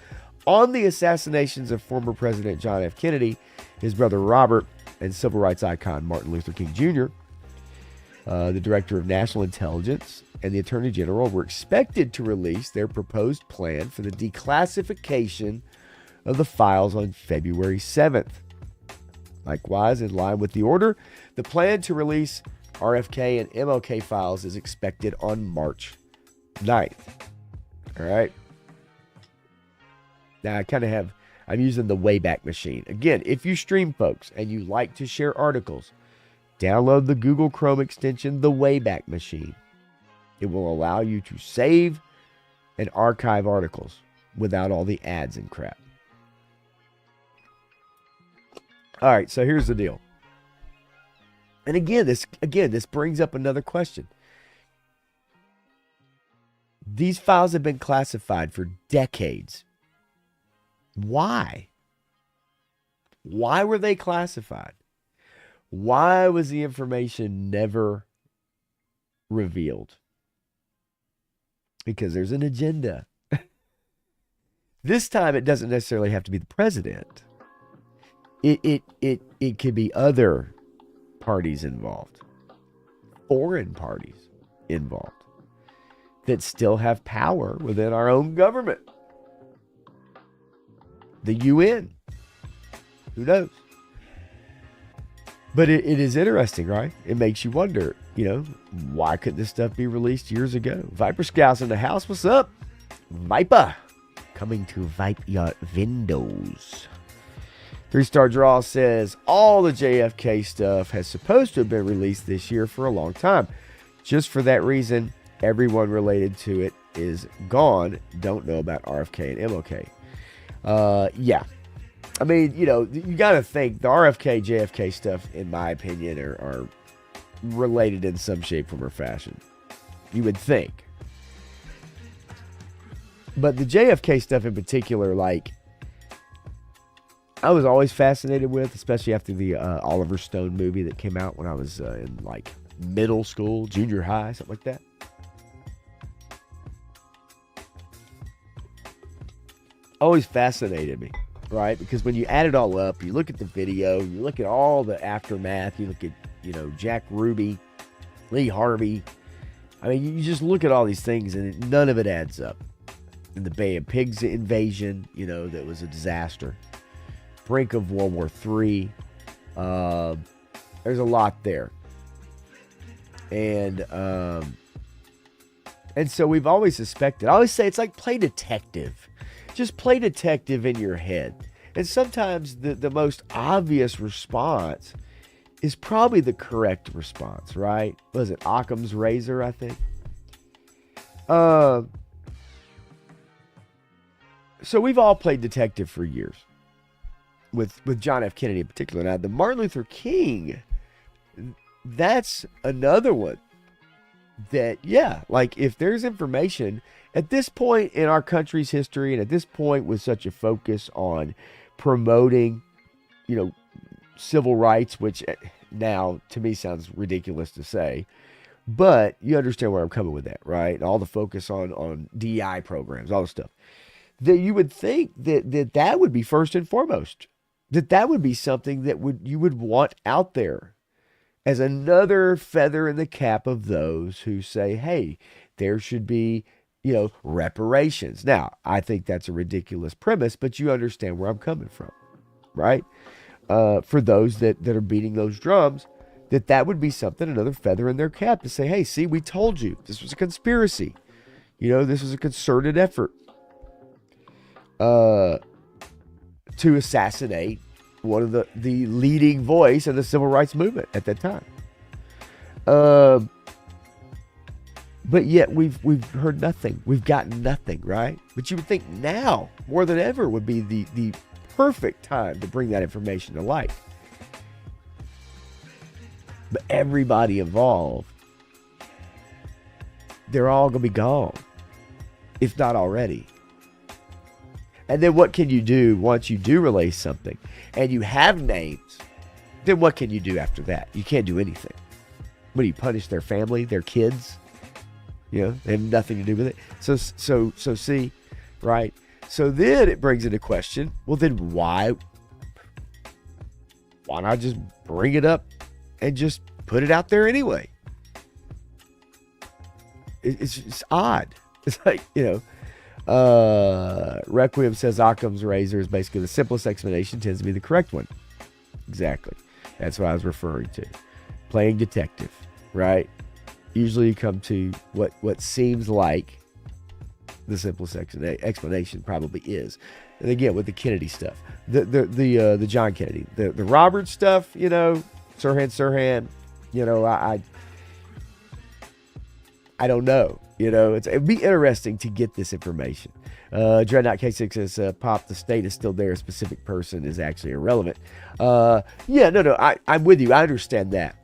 on the assassinations of former President John F. Kennedy, his brother Robert, and civil rights icon Martin Luther King Jr., the Director of National Intelligence and the Attorney General were expected to release their proposed plan for the declassification of the files on February 7th. Likewise, in line with the order, the plan to release RFK and MLK files is expected on March 9th. All right. Now, I'm using the Wayback Machine. Again, if you stream, folks, and you like to share articles, download the Google Chrome extension, the Wayback Machine. It will allow you to save and archive articles without all the ads and crap. All right, so here's the deal. And again, this brings up another question. These files have been classified for decades. Why? Why were they classified? Why was the information never revealed? Because there's an agenda. This time, it doesn't necessarily have to be the president. It could be other parties involved, foreign parties involved that still have power within our own government. The UN. Who knows? But it is interesting, right? It makes you wonder, Why could this stuff be released years ago? Viper Scouts in the house. What's up? Viper. Coming to Vipe Yacht Windows. 3-Star Draw says, all the JFK stuff has supposed to have been released this year for a long time. Just for that reason, everyone related to it is gone. Don't know about RFK and MLK. Yeah. I mean, you got to think the RFK, JFK stuff, in my opinion, are related in some shape, form, or fashion. You would think. But the JFK stuff in particular, like, I was always fascinated with, especially after the Oliver Stone movie that came out when I was in, like, middle school, junior high, something like that. Always fascinated me, right? Because when you add it all up, you look at the video, you look at all the aftermath, you look at, Jack Ruby, Lee Harvey. I mean, you just look at all these things and none of it adds up. And the Bay of Pigs invasion, that was a disaster. Brink of World War III. There's a lot there. And so we've always suspected. I always say it's like play detective. Just play detective in your head. And sometimes the most obvious response is probably the correct response, right? Was it Occam's razor, I think? So we've all played detective for years. With John F. Kennedy in particular. Now, the Martin Luther King, that's another one that, yeah, like if there's information at this point in our country's history and at this point with such a focus on promoting, civil rights, which now to me sounds ridiculous to say, but you understand where I'm coming with that, right? And all the focus on DEI programs, all the stuff, that you would think that would be first and foremost. That would be something that you would want out there as another feather in the cap of those who say, hey, there should be, reparations. Now, I think that's a ridiculous premise, but you understand where I'm coming from, right? For those that are beating those drums, that would be something, another feather in their cap to say, hey, see, we told you this was a conspiracy. This was a concerted effort to assassinate one of the leading voice in the civil rights movement at that time. But yet we've heard nothing. We've gotten nothing, right? But you would think now, more than ever, would be the perfect time to bring that information to light. But everybody involved, they're all going to be gone, if not already. And then what can you do once you do release something and you have names? Then what can you do after that? You can't do anything. What do you punish their family, their kids? They have nothing to do with it. So see, right? So then it brings into question, well, then why not just bring it up and just put it out there anyway? It's odd. It's like, Requiem says Occam's razor is basically the simplest explanation, tends to be the correct one. Exactly. That's what I was referring to. Playing detective, right? Usually you come to what seems like the simplest explanation probably is. And again, with the Kennedy stuff, the John Kennedy, the Robert stuff, Sirhan, I don't know. It'd be interesting to get this information. Dreadnought K6 says, Pop, the state is still there. A specific person is actually irrelevant. I'm with you. I understand that.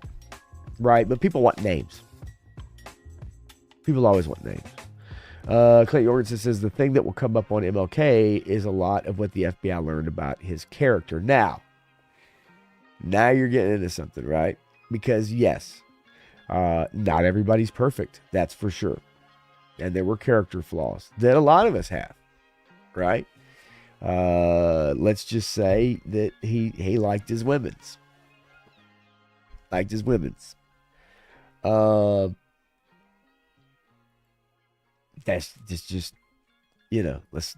Right? But people want names. People always want names. Clay Jorgensen says, the thing that will come up on MLK is a lot of what the FBI learned about his character. Now you're getting into something, right? Because yes, not everybody's perfect. That's for sure. And there were character flaws that a lot of us have, right? Let's just say that he liked his women's. That's just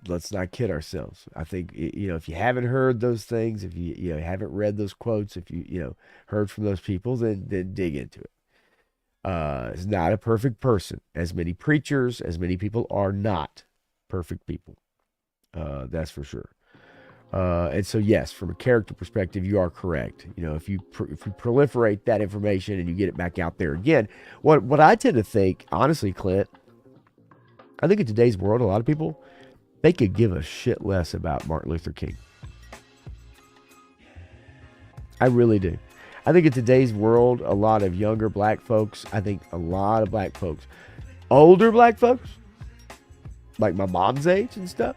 let's not kid ourselves. I think if you haven't heard those things, if you haven't read those quotes, if you heard from those people, then dig into it. is not a perfect person. As many preachers, as many people are not perfect people. That's for sure. And so, yes, from a character perspective, you are correct. You know, if you proliferate that information and you get it back out there again, what I tend to think, honestly, Clint, I think in today's world, a lot of people, they could give a shit less about Martin Luther King. I really do. I think in today's world, a lot of younger black folks, I think a lot of black folks, older black folks, like my mom's age and stuff,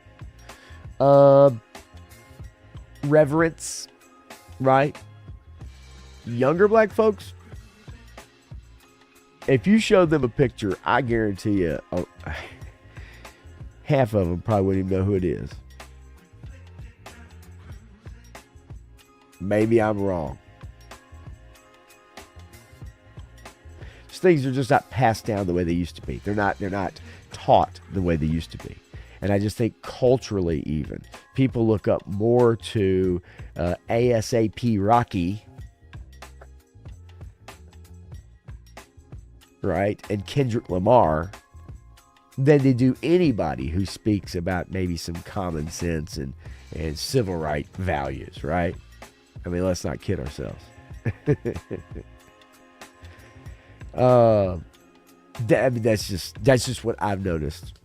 reverence, right? Younger black folks, if you showed them a picture, I guarantee you, half of them probably wouldn't even know who it is. Maybe I'm wrong. Things are just not passed down the way they used to be. They're not taught the way they used to be. And I just think culturally even, people look up more to ASAP Rocky, right, and Kendrick Lamar than they do anybody who speaks about maybe some common sense and civil right values, right? I mean, let's not kid ourselves. That's just what I've noticed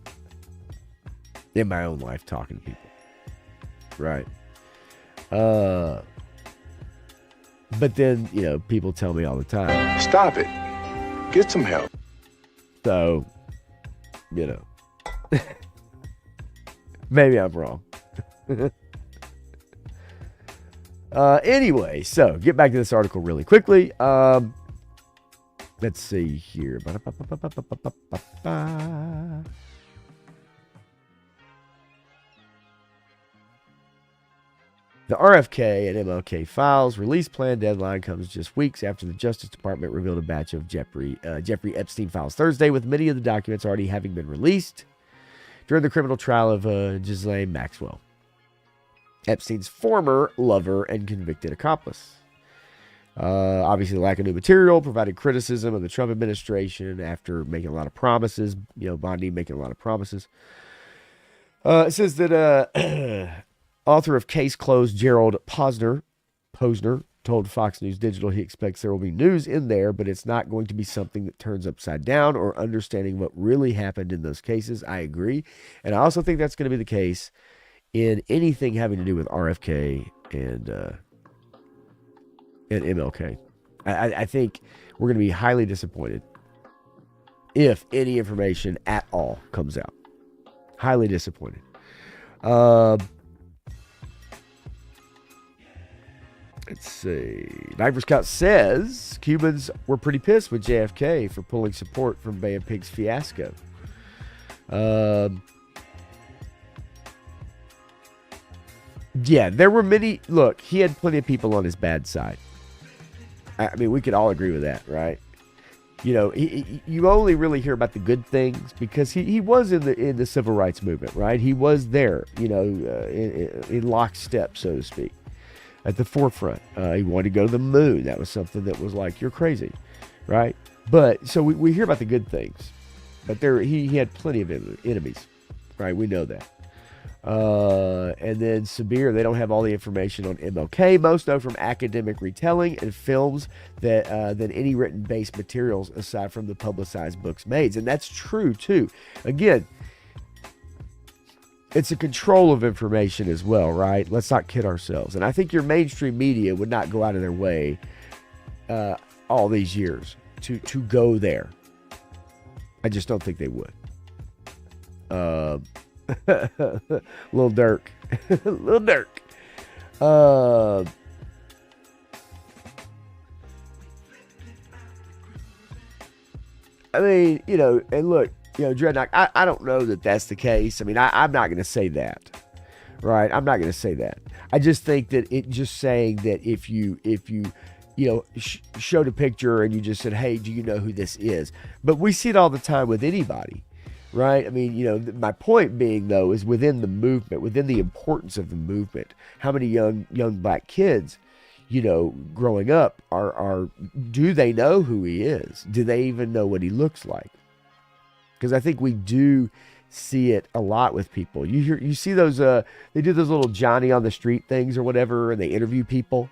in my own life talking to people, right? But then, you know, people tell me all the time, stop it, get some help. So, you know, maybe I'm wrong. Anyway, so get back to this article really quickly. Let's see here. The RFK and MLK files release plan deadline comes just weeks after the Justice Department revealed a batch of Jeffrey Epstein files Thursday, with many of the documents already having been released during the criminal trial of Ghislaine Maxwell, Epstein's former lover and convicted accomplice. Obviously, the lack of new material provided criticism of the Trump administration after making a lot of promises. You know, Bondi making a lot of promises. It says that author of Case Closed Gerald Posner told Fox News Digital he expects there will be news in there, but it's not going to be something that turns upside down or understanding what really happened in those cases. I agree. And I also think that's going to be the case in anything having to do with RFK and MLK. I think we're going to be highly disappointed if any information at all comes out. Highly disappointed. Let's see. Knifer Scout says Cubans were pretty pissed with JFK for pulling support from Bay of Pigs fiasco. Yeah, there were many. Look, he had plenty of people on his bad side. I mean, we could all agree with that, right? You know, you only really hear about the good things because he was in the civil rights movement, right? He was there, you know, in lockstep, so to speak, at the forefront. He wanted to go to the moon. That was something that was like, you're crazy, right? But so we hear about the good things, but he had plenty of enemies, right? We know that. And then Sabir, they don't have all the information on MLK. Most know from academic retelling and films than any written based materials aside from the publicized books made. And that's true too. Again, it's a control of information as well, right? Let's not kid ourselves. And I think your mainstream media would not go out of their way all these years to go there. I just don't think they would. Little Dirk. Little Dirk. I mean, you know, and look, you know, Dreadnought, I don't know that that's the case. I mean, I'm not going to say that, right? I'm not going to say that. I just think that it just saying that if you know, showed a picture and you just said, hey, do you know who this is? But we see it all the time with anybody. Right? I mean, you know, my point being, though, is within the movement, within the importance of the movement, how many young black kids, growing up, do they know who he is? Do they even know what he looks like? Because I think we do see it a lot with people. You see those, they do those little Johnny on the street things or whatever, and they interview people.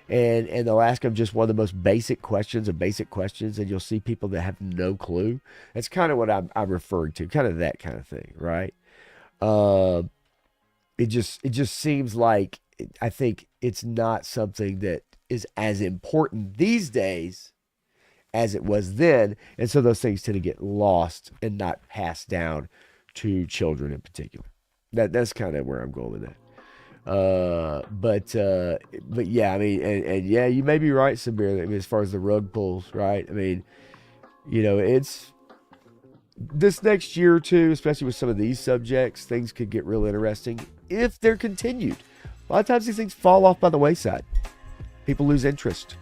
And they'll ask them just one of the most basic questions of basic questions, and you'll see people that have no clue. That's kind of what I'm referring to, kind of that kind of thing, right? It just seems like, I think it's not something that is as important these days as it was then, and so those things tend to get lost and not passed down to children in particular. That's kind of where I'm going with that. But yeah, I mean, and yeah, you may be right, Samir. I mean, as far as the rug pulls, right? I mean, it's this next year or two, especially with some of these subjects, things could get real interesting if they're continued. A lot of times these things fall off by the wayside. People lose interest,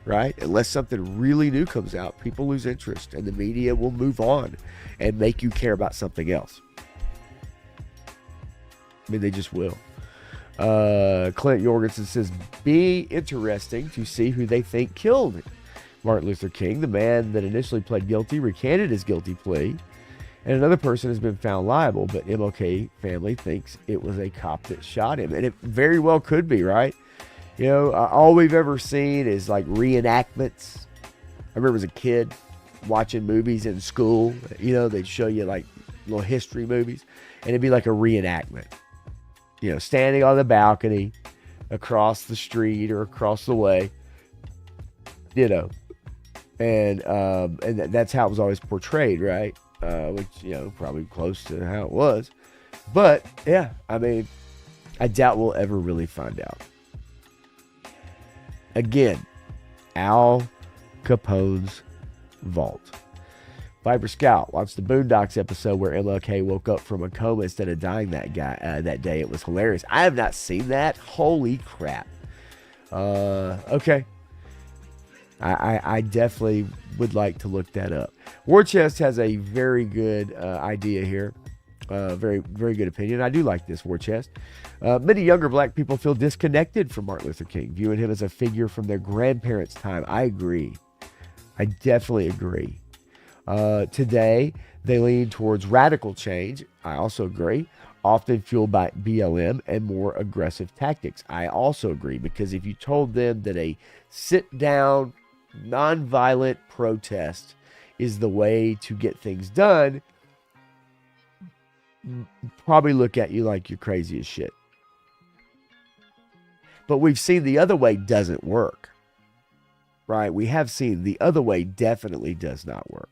right? Unless something really new comes out, people lose interest, and the media will move on and make you care about something else. I mean, they just will. Clint Jorgensen says, be interesting to see who they think killed Martin Luther King. The man that initially pled guilty recanted his guilty plea, and another person has been found liable, but MLK family thinks it was a cop that shot him. And it very well could be, right? All we've ever seen is like reenactments. I remember as a kid watching movies in school, they'd show you like little history movies, and it'd be like a reenactment. Standing on the balcony across the street or across the way, and that's how it was always portrayed, right? Which, probably close to how it was. But yeah, I mean, I doubt we'll ever really find out. Again, Al Capone's vault. Viper Scout watched the Boondocks episode where MLK woke up from a coma instead of dying that day. It was hilarious. I have not seen that. Holy crap. Okay. I definitely would like to look that up. War Chest has a very good idea here. Very, very good opinion. I do like this, War Chest. Many younger black people feel disconnected from Martin Luther King, viewing him as a figure from their grandparents' time. I agree. I definitely agree. Today, they lean towards radical change. I also agree. Often fueled by BLM and more aggressive tactics. I also agree, because if you told them that a sit-down, nonviolent protest is the way to get things done, probably look at you like you're crazy as shit. But we've seen the other way doesn't work. Right? We have seen the other way definitely does not work.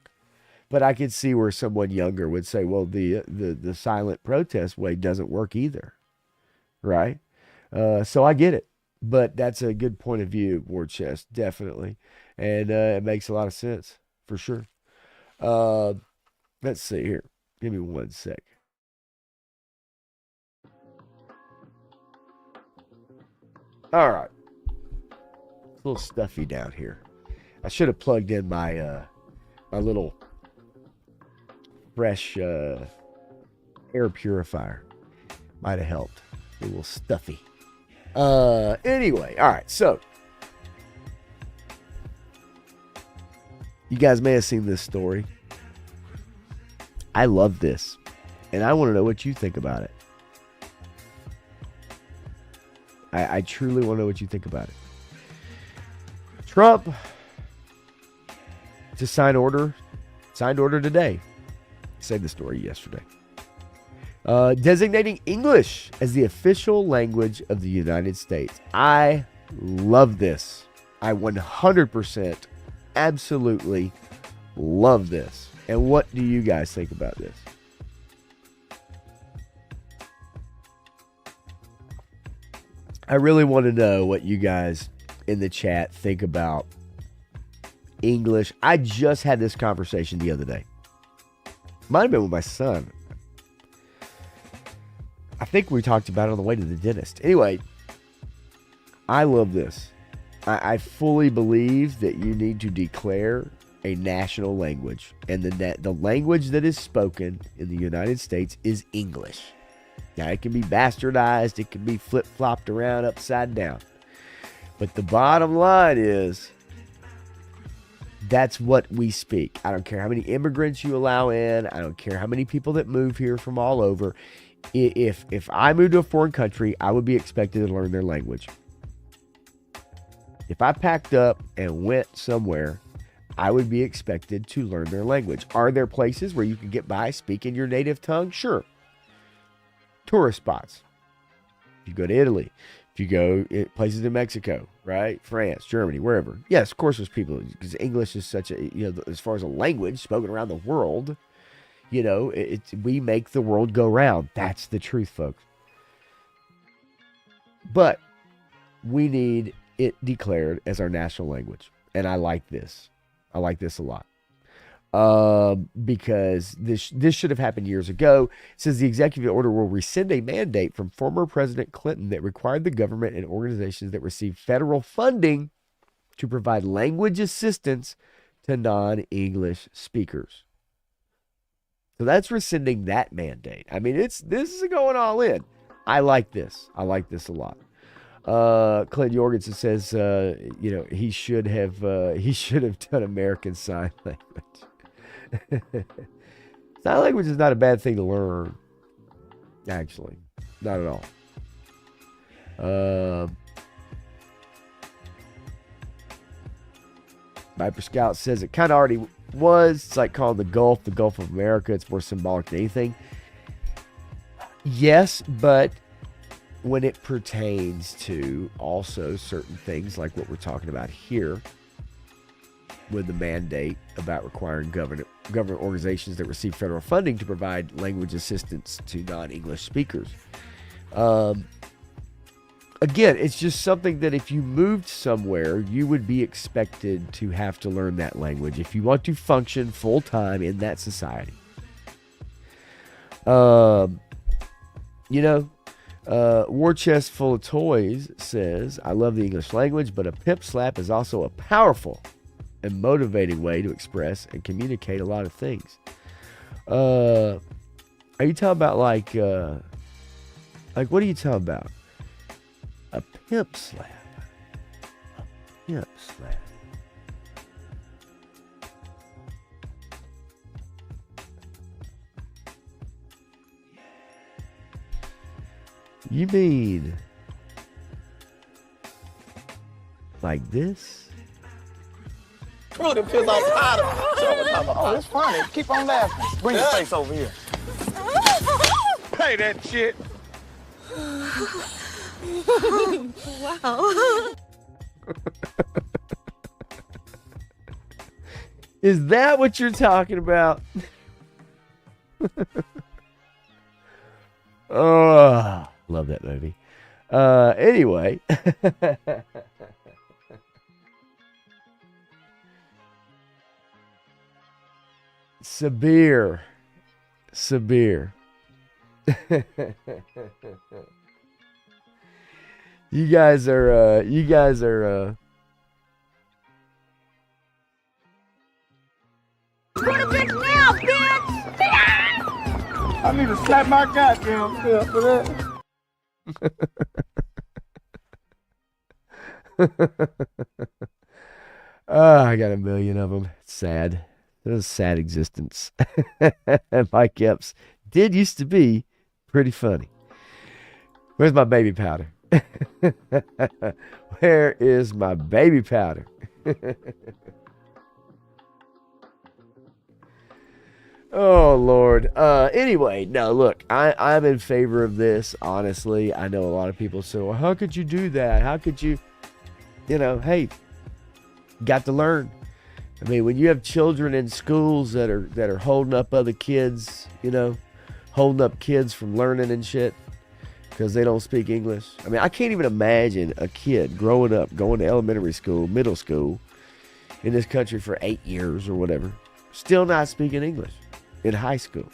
But I could see where someone younger would say, well, the silent protest way doesn't work either. Right? So I get it. But that's a good point of view, War Chest, definitely. And it makes a lot of sense, for sure. Let's see here. Give me one sec. All right. It's a little stuffy down here. I should have plugged in my my little fresh air purifier. Might have helped. A little stuffy. Anyway, all right. So you guys may have seen this story. I love this, and I want to know what you think about it. I truly want to know what you think about it. Trump to signed order today. Said the story yesterday. Designating English as the official language of the United States. I love this. I 100% absolutely love this. And what do you guys think about this? I really want to know what you guys in the chat think about English. I just had this conversation the other day. Might have been with my son. I think we talked about it on the way to the dentist. Anyway, I love this. I fully believe that you need to declare a national language. And the language that is spoken in the United States is English. Now, it can be bastardized. It can be flip-flopped around upside down. But the bottom line is that's what we speak. I don't care how many immigrants you allow in. I don't care how many people that move here from all over. If I moved to a foreign country, I would be expected to learn their language. If I packed up and went somewhere, I would be expected to learn their language. Are there places where you can get by speaking your native tongue? Sure. Tourist spots. If you go to Italy, if you go places in Mexico, right? France, Germany, wherever. Yes, of course there's people, because English is such a, as far as a language spoken around the world, we make the world go round. That's the truth, folks. But we need it declared as our national language. And I like this. I like this a lot. Because this should have happened years ago. It says the executive order will rescind a mandate from former President Clinton that required the government and organizations that receive federal funding to provide language assistance to non-English speakers. So that's rescinding that mandate. I mean, this is going all in. I like this. I like this a lot. Clint Jorgensen says, he should have done American Sign Language. Sign language is not a bad thing to learn, actually, not at all. Viper Scout says it kind of already was. It's like called the Gulf of America. It's more symbolic than anything. Yes, but when it pertains to also certain things like what we're talking about here, with the mandate about requiring government organizations that receive federal funding to provide language assistance to non-English speakers. Again, it's just something that if you moved somewhere, you would be expected to have to learn that language if you want to function full-time in that society. War Chest Full of Toys says, I love the English language, but a pimp slap is also a powerful and motivating way to express and communicate a lot of things. Are you talking about like what are you talking about? A pimp slap. A pimp slap. You mean like this? Truly, it feels like powder. Oh, it's funny. Keep on laughing. Bring your face over here. Pay that shit. Wow. Is that what you're talking about? Oh, love that movie. Anyway. Sabir. You guys are Put a bitch now, bitch! I need to slap my goddamn self for that. I got a million of them. It's sad. It was a sad existence. Mike Epps did used to be pretty funny. Where's my baby powder? Where is my baby powder? Oh, Lord. Anyway, no, look, I'm in favor of this, honestly. I know a lot of people say, well, how could you do that? How could you, hey, got to learn. I mean, when you have children in schools that are holding up other kids, holding up kids from learning and shit because they don't speak English. I mean, I can't even imagine a kid growing up, going to elementary school, middle school in this country for 8 years or whatever, still not speaking English in high school.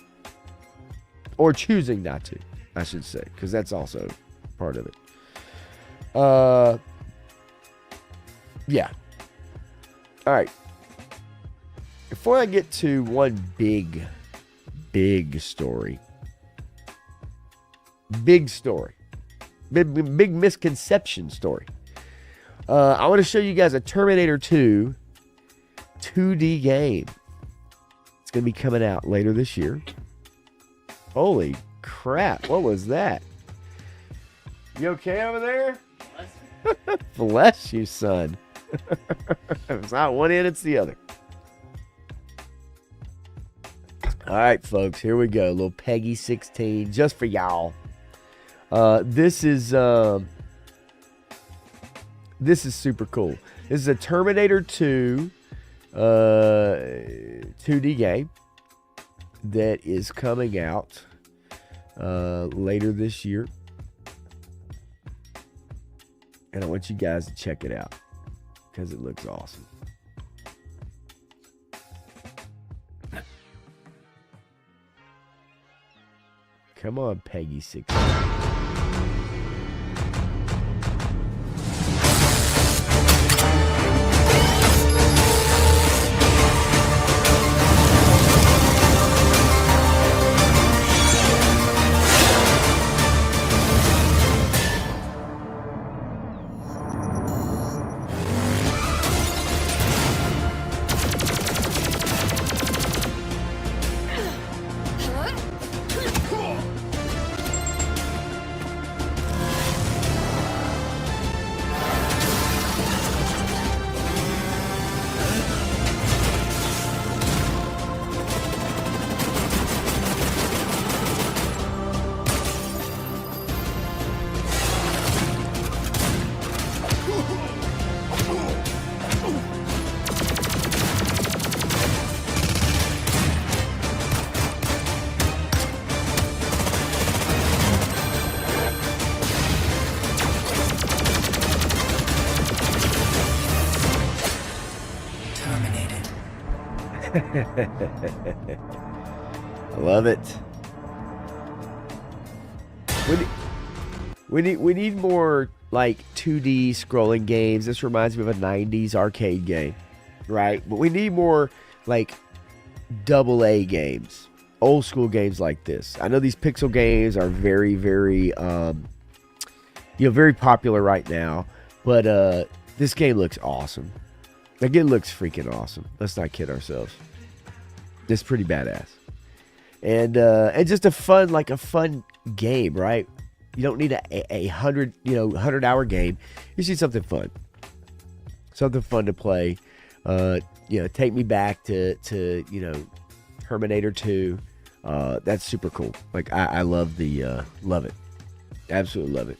Or choosing not to, I should say, because that's also part of it. Yeah. All right. Before I get to one big story. Big misconception story. I want to show you guys a Terminator 2 2D game. It's going to be coming out later this year. Holy crap. What was that? You okay over there? Bless you, son. It's not one end, it's the other. All right, folks, here we go. A little Peggy 16 just for y'all. This is super cool. This is a Terminator 2 2D game that is coming out later this year. And I want you guys to check it out because it looks awesome. Come on, Peggy 16. I love it. We need more like 2D scrolling games. This reminds me of a 90s arcade game, right? But we need more like AA games, old school games like this. I know these pixel games are very, very, very popular right now. But this game looks awesome. Like, it looks freaking awesome. Let's not kid ourselves. It's pretty badass. And just a fun game, right? You don't need a 100-hour game. You see something fun. Something fun to play. Take me back to Terminator 2. That's super cool. Like, I love it. Absolutely love it.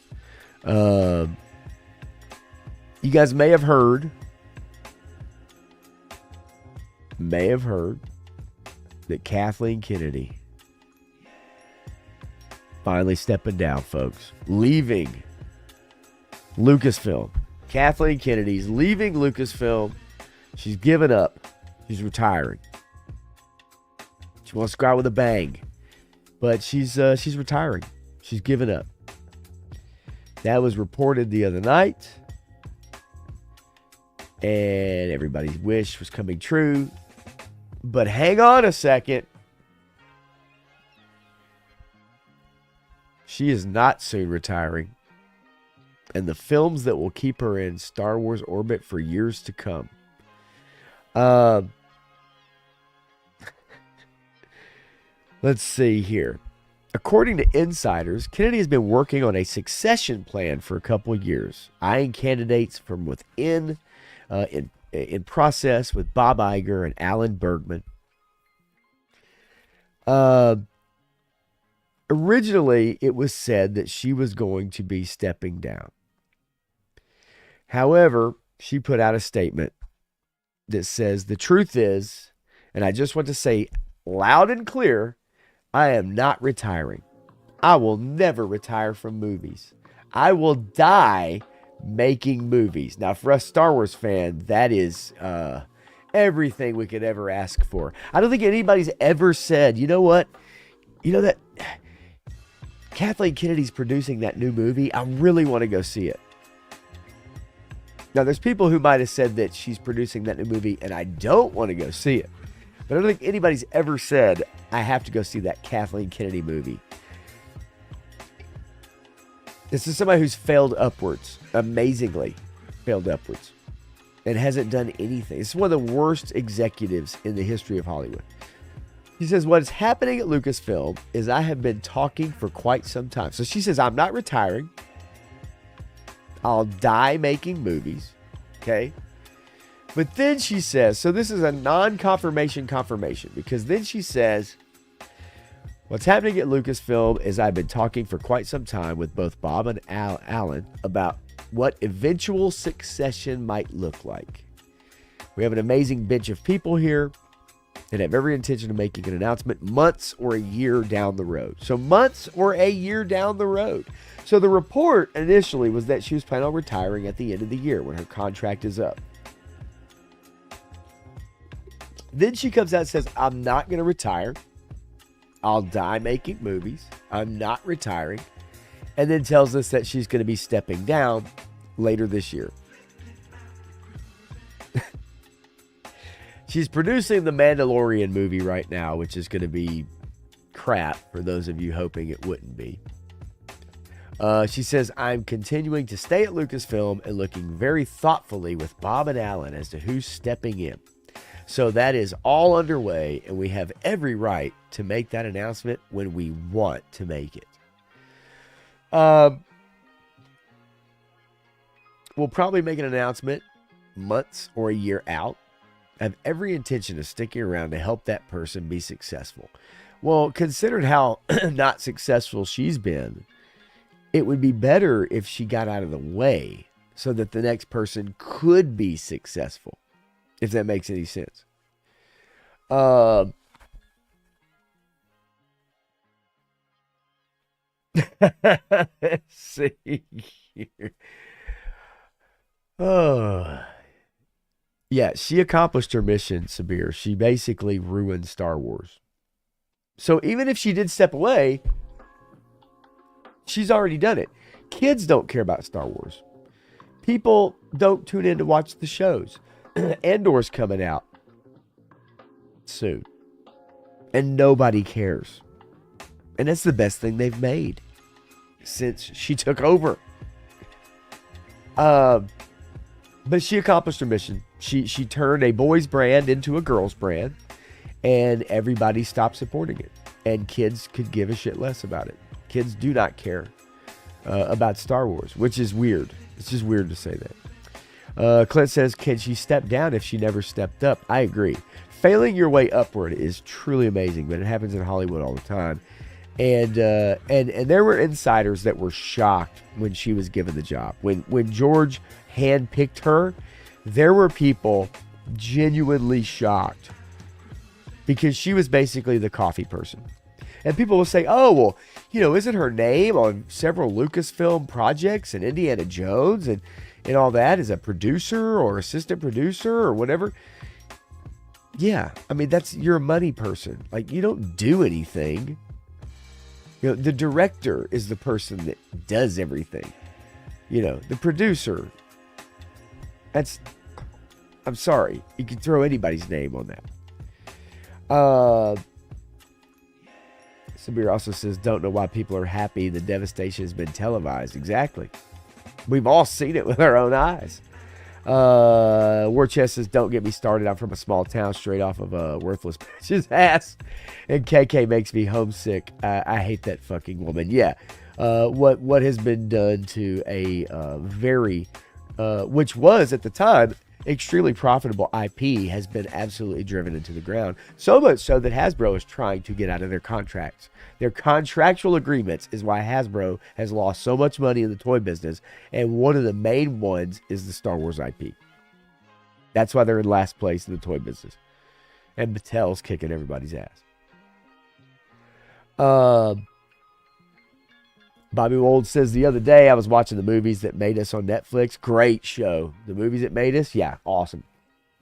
You guys may have heard that Kathleen Kennedy finally stepping down, folks. Leaving Lucasfilm. Kathleen Kennedy's leaving Lucasfilm. She's given up. She's retiring. She wants to go out with a bang. But she's retiring. She's given up. That was reported the other night. And everybody's wish was coming true. But hang on a second. She is not soon retiring. And the films that will keep her in Star Wars orbit for years to come. Let's see here. According to insiders, Kennedy has been working on a succession plan for a couple of years, eyeing candidates from within in process with Bob Iger and Alan Bergman. Originally, it was said that she was going to be stepping down. However, she put out a statement that says, the truth is, and I just want to say loud and clear, I am not retiring. I will never retire from movies. I will die making movies. Now, for us Star Wars fans, that is everything we could ever ask for. I don't think anybody's ever said, you know what? You know that Kathleen Kennedy's producing that new movie. I really want to go see it. Now, there's people who might have said that she's producing that new movie and I don't want to go see it. But I don't think anybody's ever said, I have to go see that Kathleen Kennedy movie. This is somebody who's failed upwards, amazingly. failed upwards and hasn't done anything. It's one of the worst executives in the history of Hollywood. He says, what's happening at Lucasfilm is I have been talking for quite some time. So she says, I'm not retiring. I'll die making movies. Okay. But then she says, so this is a non-confirmation confirmation, because then she says, what's happening at Lucasfilm is I've been talking for quite some time with both Bob and Alan about what eventual succession might look like. We have an amazing bench of people here and have every intention of making an announcement months or a year down the road. So months or a year down the road. So the report initially was that she was planning on retiring at the end of the year when her contract is up. Then she comes out and says, I'm not going to retire. I'll die making movies. I'm not retiring. And then tells us that she's going to be stepping down later this year. She's producing the Mandalorian movie right now, which is going to be crap for those of you hoping it wouldn't be. She says, I'm continuing to stay at Lucasfilm and looking very thoughtfully with Bob and Alan as to who's stepping in. So that is all underway, and we have every right to make that announcement when we want to make it. We'll probably make an announcement months or a year out. I have every intention of sticking around to help that person be successful. Well, considering how not successful she's been, it would be better if she got out of the way so that the next person could be successful, if that makes any sense. Let's see here. Yeah, she accomplished her mission, Sabir. She basically ruined Star Wars. So even if she did step away, she's already done it. Kids don't care about Star Wars. People don't tune in to watch the shows. Andor's coming out soon. And nobody cares. And that's the best thing they've made since she took over. But she accomplished her mission. She turned a boys brand into a girls brand, and everybody stopped supporting it. And kids could give a shit less about it. Kids do not care about Star Wars, which is weird. It's just weird to say that. Clint says, can she step down if she never stepped up? I agree. Failing your way upward is truly amazing, but it happens in Hollywood all the time. And there were insiders that were shocked when she was given the job. When George handpicked her, there were people genuinely shocked because she was basically the coffee person. And people will say, oh, well, isn't her name on several Lucasfilm projects and Indiana Jones and all that as a producer or assistant producer or whatever? Yeah, I mean, you're a money person. Like, you don't do anything. The director is the person that does everything. The producer. I'm sorry. You can throw anybody's name on that. Sabir also says, don't know why people are happy the devastation has been televised. Exactly. We've all seen it with our own eyes. War Chest says, don't get me started. I'm from a small town straight off of a worthless bitch's ass. And KK makes me homesick. I hate that fucking woman. Yeah. What has been done to a very, which was at the time, extremely profitable IP has been absolutely driven into the ground. So much so that Hasbro is trying to get out of their contracts. Their contractual agreements is why Hasbro has lost so much money in the toy business. And one of the main ones is the Star Wars IP. That's why they're in last place in the toy business. And Mattel's kicking everybody's ass. Bobby Wold says, the other day I was watching The Movies That Made Us on Netflix. Great show. The Movies That Made Us? Yeah, awesome.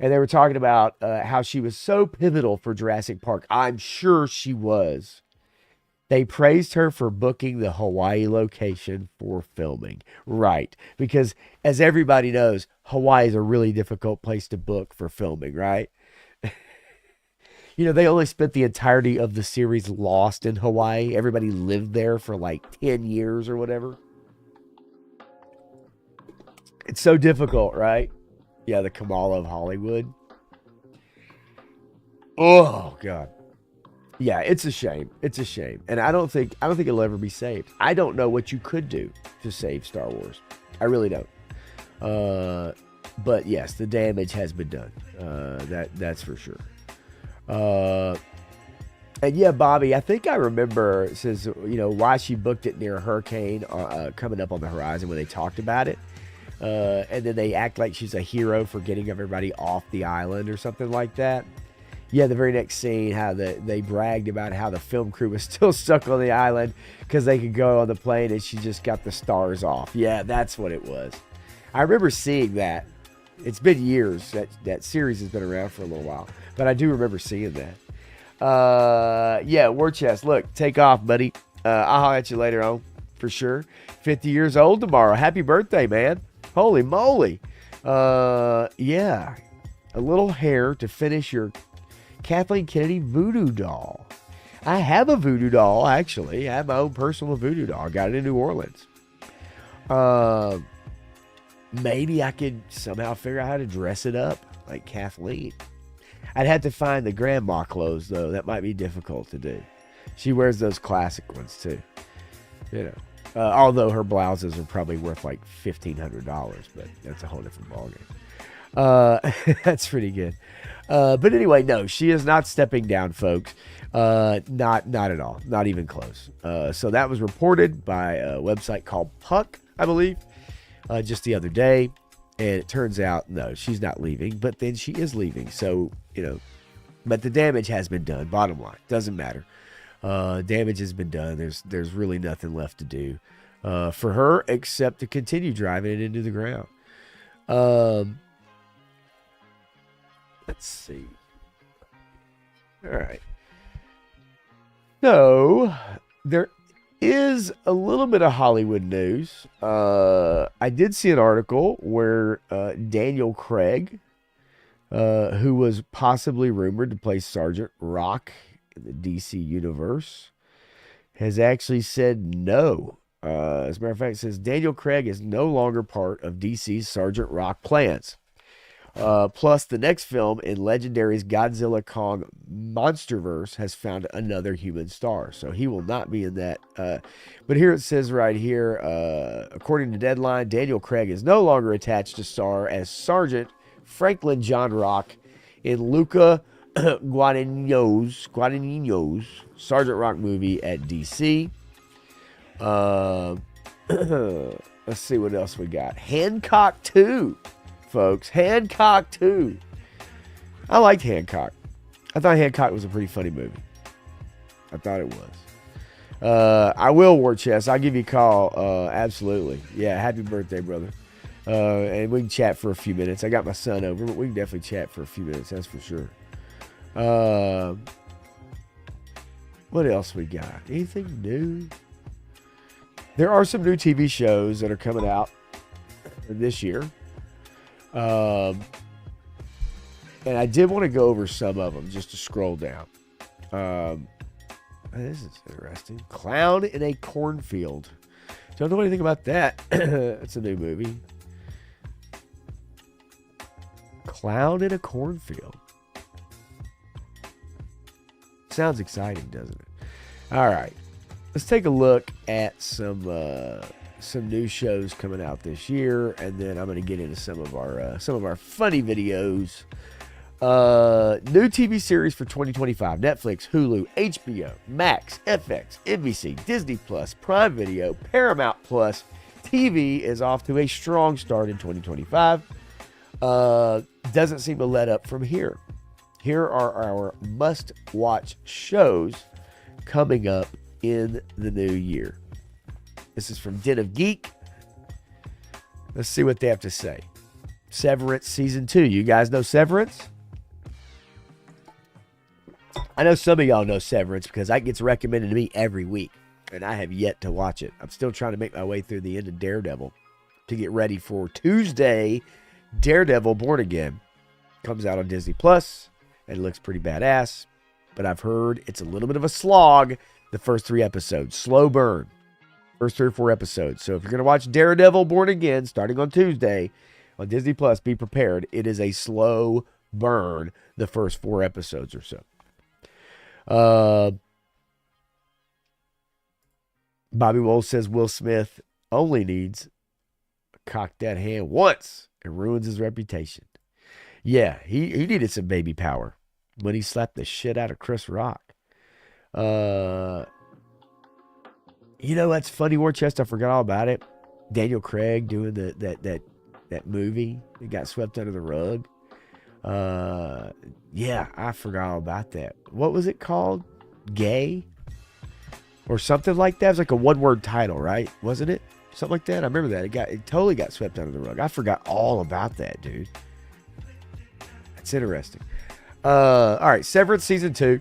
And they were talking about how she was so pivotal for Jurassic Park. I'm sure she was. They praised her for booking the Hawaii location for filming. Right. Because as everybody knows, Hawaii is a really difficult place to book for filming, right? They only spent the entirety of the series Lost in Hawaii. Everybody lived there for like 10 years or whatever. It's so difficult, right? Yeah, the Kamala of Hollywood. Oh God. Yeah, it's a shame. It's a shame. And I don't think it'll ever be saved. I don't know what you could do to save Star Wars. I really don't. But yes, the damage has been done. That's for sure. And yeah, Bobby, I think I remember, it says, why she booked it near a hurricane coming up on the horizon when they talked about it. And then they act like she's a hero for getting everybody off the island or something like that. Yeah, the very next scene, how they bragged about how the film crew was still stuck on the island because they could go on the plane and she just got the stars off. Yeah, that's what it was. I remember seeing that. It's been years. That series has been around for a little while. But I do remember seeing that. Yeah, War Chest, look, take off, buddy. I'll holler at you later on, for sure. 50 years old tomorrow. Happy birthday, man. Holy moly. Yeah. A little hair to finish your Kathleen Kennedy voodoo doll. I have a voodoo doll, actually. I have my own personal voodoo doll. I got it in New Orleans. Maybe I could somehow figure out how to dress it up like Kathleen. I'd have to find the grandma clothes, though. That might be difficult to do. She wears those classic ones, too. Although her blouses are probably worth like $1,500, but that's a whole different ballgame. That's pretty good. But anyway, no, she is not stepping down, folks. Not at all. Not even close. So that was reported by a website called Puck, I believe, just the other day. And it turns out, no, she's not leaving, but then she is leaving. So, but the damage has been done. Bottom line, doesn't matter. Damage has been done. There's really nothing left to do for her except to continue driving it into the ground. Let's see. All right. So there is a little bit of Hollywood news. I did see an article where Daniel Craig, who was possibly rumored to play Sergeant Rock in the DC universe, has actually said no. As a matter of fact, it says Daniel Craig is no longer part of DC's Sergeant Rock plans. Plus, the next film in Legendary's Godzilla Kong Monsterverse has found another human star, so he will not be in that. But here it says right here, according to Deadline, Daniel Craig is no longer attached to star as Sergeant Franklin John Rock in Luca Guadagnino's Sergeant Rock movie at DC. Let's see what else we got. Hancock 2. Folks, Hancock 2. I liked Hancock. I thought Hancock was a pretty funny movie. I thought it was. I will, War Chest. I'll give you a call. Absolutely. Yeah, happy birthday, brother. And we can chat for a few minutes. I got my son over, but we can definitely chat for a few minutes. That's for sure. What else we got? Anything new? There are some new TV shows that are coming out this year. And I did want to go over some of them just to scroll down. This is interesting. Clown in a Cornfield. Don't know anything about that. It's a new movie. Clown in a Cornfield. Sounds exciting, doesn't it? All right. Let's take a look at some new shows coming out this year, and then I'm going to get into some of our funny videos. New TV series for 2025: Netflix, Hulu, HBO, Max, FX, NBC, Disney Plus, Prime Video, Paramount Plus. TV is off to a strong start in 2025. Doesn't seem to let up from here. Here are our must-watch shows coming up in the new year. This is from Den of Geek. Let's see what they have to say. Severance Season 2. You guys know Severance? I know some of y'all know Severance because that gets recommended to me every week, and I have yet to watch it. I'm still trying to make my way through the end of Daredevil to get ready for Tuesday. Daredevil Born Again comes out on Disney Plus and looks pretty badass, but I've heard it's a little bit of a slog the first 3 episodes. Slow burn. First 3 or 4 episodes. So if you're going to watch Daredevil Born Again starting on Tuesday on Disney Plus, be prepared. It is a slow burn the first 4 episodes or so. Bobby Wolf says Will Smith only needs to cock that hand once and ruins his reputation. Yeah, he needed some baby power when he slapped the shit out of Chris Rock. You know, that's funny, War Chest. I forgot all about it. Daniel Craig doing that movie that got swept under the rug. Yeah, I forgot all about that. What was it called? Gay? Or something like that. It was like a one-word title, right? Wasn't it? Something like that. I remember that. It totally got swept under the rug. I forgot all about that, dude. That's interesting. All right, Severance Season 2.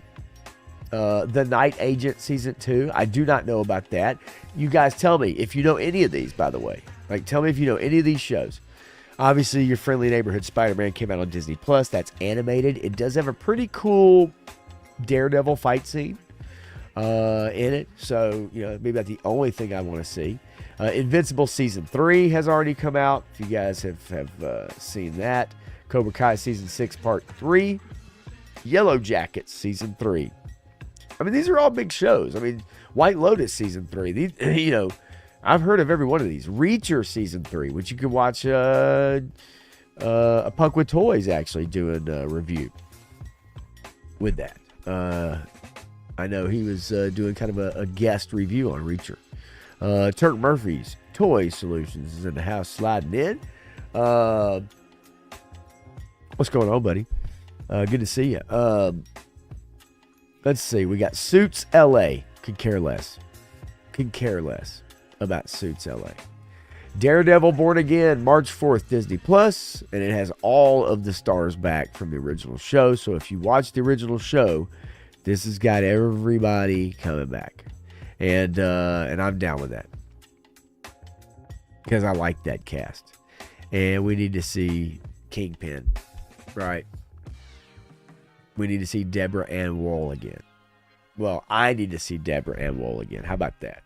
The Night Agent Season 2. I do not know about that. You guys tell me if you know any of these, by the way. Like, tell me if you know any of these shows. Obviously, Your Friendly Neighborhood Spider-Man came out on Disney Plus. That's animated. It does have a pretty cool Daredevil fight scene in it. So, you know, maybe that's the only thing I want to see. Invincible Season 3 has already come out. If you guys have seen that. Cobra Kai Season 6 Part 3. Yellow Jackets Season 3. I mean, these are all big shows. I mean, White Lotus Season 3. These, you know, I've heard of every one of these. Reacher Season 3, which you can watch a Punk with Toys actually doing a review with that. I know he was doing kind of a guest review on Reacher. Turk Murphy's Toy Solutions is in the house sliding in. What's going on, buddy? Good to see you. Let's see. We got Suits LA. Could care less about Suits LA. Daredevil Born Again, March 4th, Disney Plus, and it has all of the stars back from the original show. So if you watch the original show, this has got everybody coming back, and I'm down with that because I like that cast, and we need to see Kingpin, right? We need to see Deborah Ann Woll again. Well, I need to see Deborah Ann Woll again. How about that?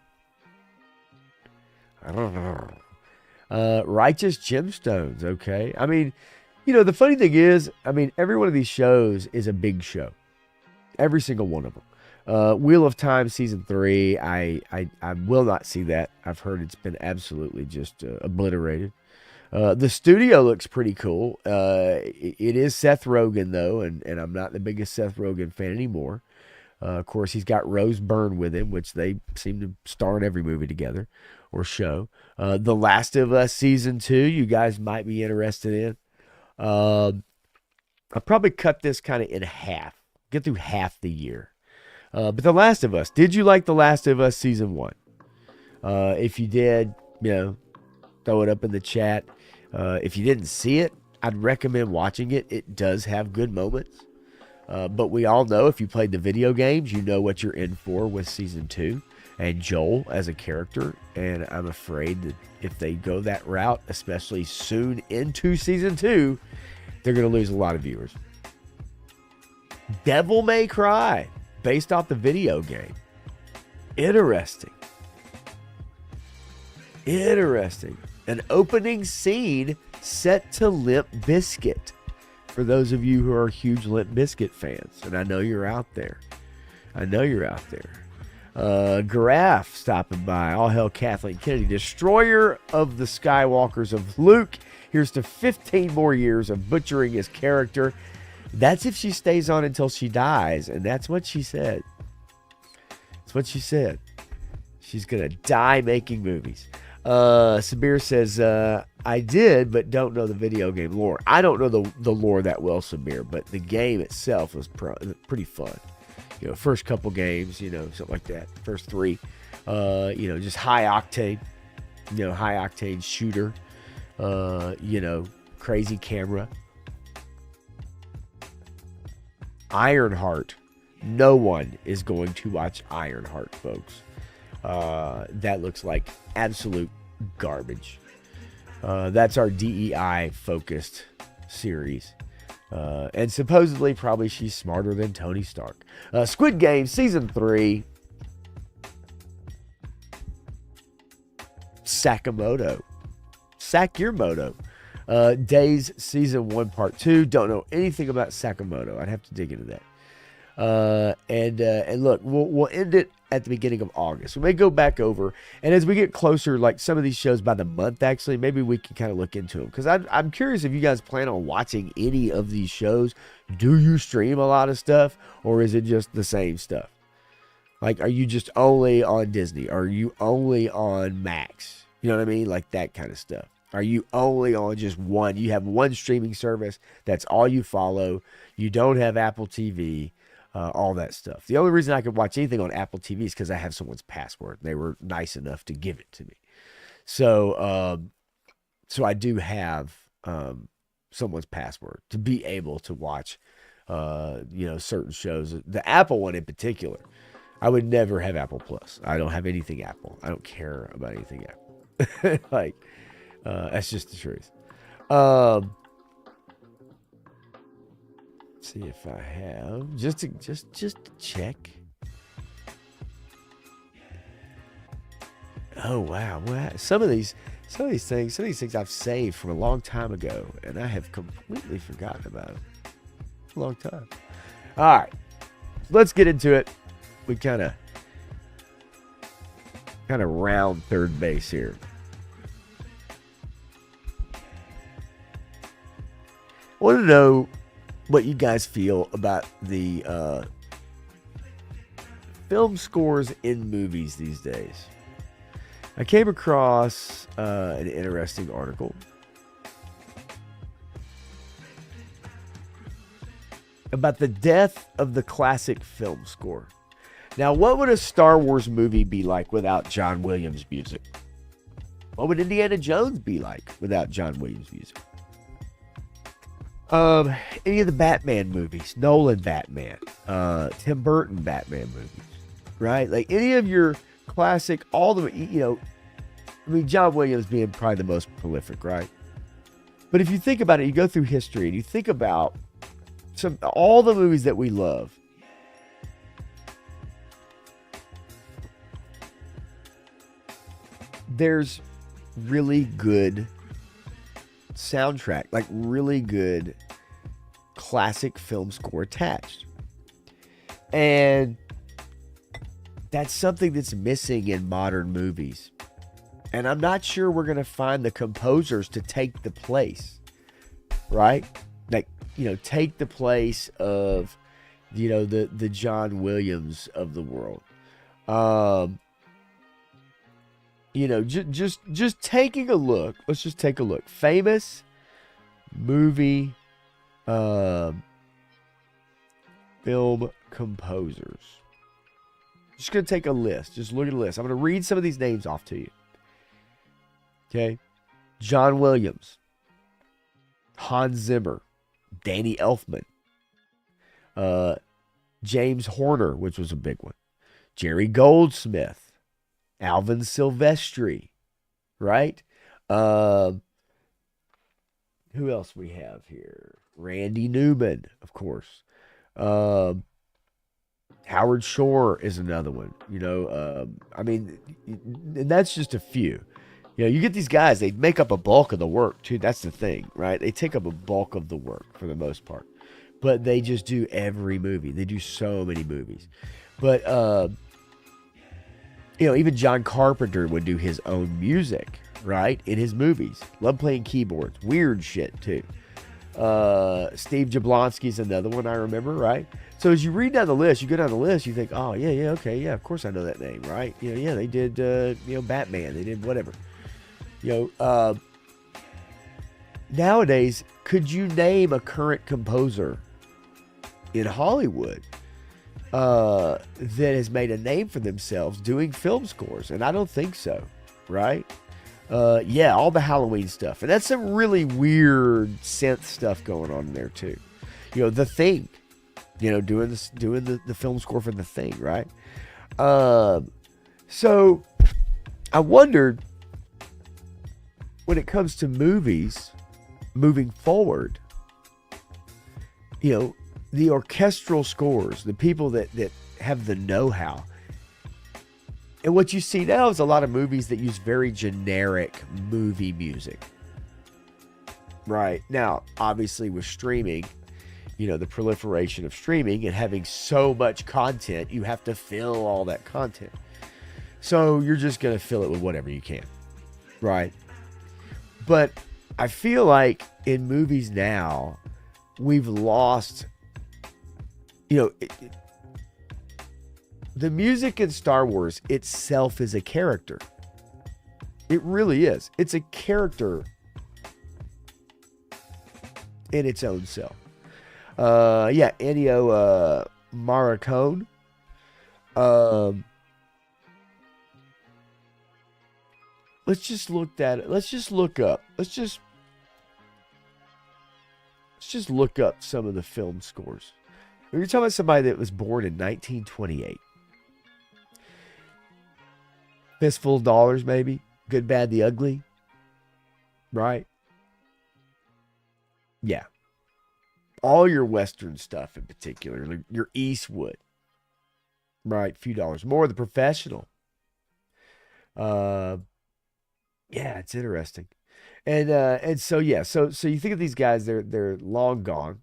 I don't know. Righteous Gemstones, okay. I mean, you know, the funny thing is, I mean, every one of these shows is a big show. Every single one of them. Wheel of Time Season 3, I will not see that. I've heard it's been absolutely just obliterated. The studio looks pretty cool. It is Seth Rogen, though, and I'm not the biggest Seth Rogen fan anymore. Of course, he's got Rose Byrne with him, which they seem to star in every movie together or show. The Last of Us Season 2, you guys might be interested in. I'll probably cut this kind of in half. Get through half the year. But The Last of Us, did you like The Last of Us Season 1? If you did, you know, throw it up in the chat. If you didn't see it, I'd recommend watching it. It does have good moments. But we all know if you played the video games, you know what you're in for with Season 2 and Joel as a character. And I'm afraid that if they go that route, especially soon into Season 2, they're going to lose a lot of viewers. Devil May Cry, based off the video game. Interesting. An opening scene set to Limp Bizkit. For those of you who are huge Limp Bizkit fans, and I know you're out there. Graf stopping by. All hail Kathleen Kennedy, destroyer of the Skywalkers of Luke. Here's to 15 more years of butchering his character. That's if she stays on until she dies, and that's what she said. She's gonna die making movies. Sabir says, I did, but don't know the video game lore. I don't know the lore that well, Sabir, but the game itself was pretty fun. You know, first couple games, you know, something like that. First 3, you know, just high octane shooter, you know, crazy camera. Ironheart. No one is going to watch Ironheart, folks. That looks like absolute garbage. That's our DEI-focused series. And supposedly, probably she's smarter than Tony Stark. Squid Game Season 3. Sakamoto. Sack Your Moto. Days Season 1 Part 2. Don't know anything about Sakamoto. I'd have to dig into that. And look, we'll end it at the beginning of August. We may go back over, and as we get closer, like some of these shows by the month, actually, maybe we can kind of look into them. Because I'm curious if you guys plan on watching any of these shows. Do you stream a lot of stuff, or is it just the same stuff? Like, are you just only on Disney? Are you only on Max? You know what I mean? Like that kind of stuff. Are you only on just one? You have one streaming service. That's all you follow. You don't have Apple TV. All that stuff. The only reason I could watch anything on Apple TV is because I have someone's password. They were nice enough to give it to me. So I do have someone's password to be able to watch, certain shows. The Apple one in particular, I would never have Apple Plus. I don't have anything Apple. I don't care about anything Apple. That's just the truth. See if I have just to check. Oh wow. Some of these things I've saved from a long time ago, and I have completely forgotten about it. A long time. All right, let's get into it. We kind of round third base here. I want to know what you guys feel about the film scores in movies these days. I came across an interesting article about the death of the classic film score. Now, what would a Star Wars movie be like without John Williams music? What would Indiana Jones be like without John Williams music? Any of the Batman movies, Nolan Batman, Tim Burton Batman movies, right? Like any of your classic, all the, John Williams being probably the most prolific, right? But if you think about it, you go through history and you think about all the movies that we love. There's really good soundtrack, like really good classic film score attached. And that's something that's missing in modern movies. And I'm not sure we're going to find the composers to take the place, right? Like, take the place of, the John Williams of the world. Just taking a look. Let's just take a look. Famous movie film composers. Just going to take a list. Just look at a list. I'm going to read some of these names off to you. Okay. John Williams. Hans Zimmer. Danny Elfman. James Horner, which was a big one. Jerry Goldsmith. Alvin Silvestri. Right? Who else we have here? Randy Newman, of course. Howard Shore is another one. And that's just a few. You get these guys, they make up a bulk of the work, too. That's the thing, right? They take up a bulk of the work for the most part. But they just do every movie. They do so many movies. But, even John Carpenter would do his own music, right? In his movies. Love playing keyboards. Weird shit, too. Steve Jablonsky's another one I remember, right? So as you read down the list, you go down the list, you think, oh, yeah, okay, yeah, of course I know that name, right? They did, Batman. They did whatever. Nowadays, could you name a current composer in Hollywood that has made a name for themselves doing film scores? And I don't think so, right? All the Halloween stuff. And that's some really weird synth stuff going on in there too. The Thing, doing the film score for The Thing, right? So I wondered, when it comes to movies moving forward, the orchestral scores, the people that have the know-how, And what you see now is a lot of movies that use very generic movie music. Right. Now, obviously with streaming, you know, the proliferation of streaming and having so much content, you have to fill all that content. So you're just going to fill it with whatever you can. Right. But I feel like in movies now, we've lost, you know, the music in Star Wars itself is a character. It really is. It's a character in its own self. Ennio Morricone. Let's just look at it. Let's just look up some of the film scores. You're talking about somebody that was born in 1928. Fistful of Dollars, maybe. Good, Bad, the Ugly. Right? Yeah. All your Western stuff in particular. Like your Eastwood. Right? A few dollars more. The Professional. Yeah, it's interesting. And so you think of these guys, they're long gone.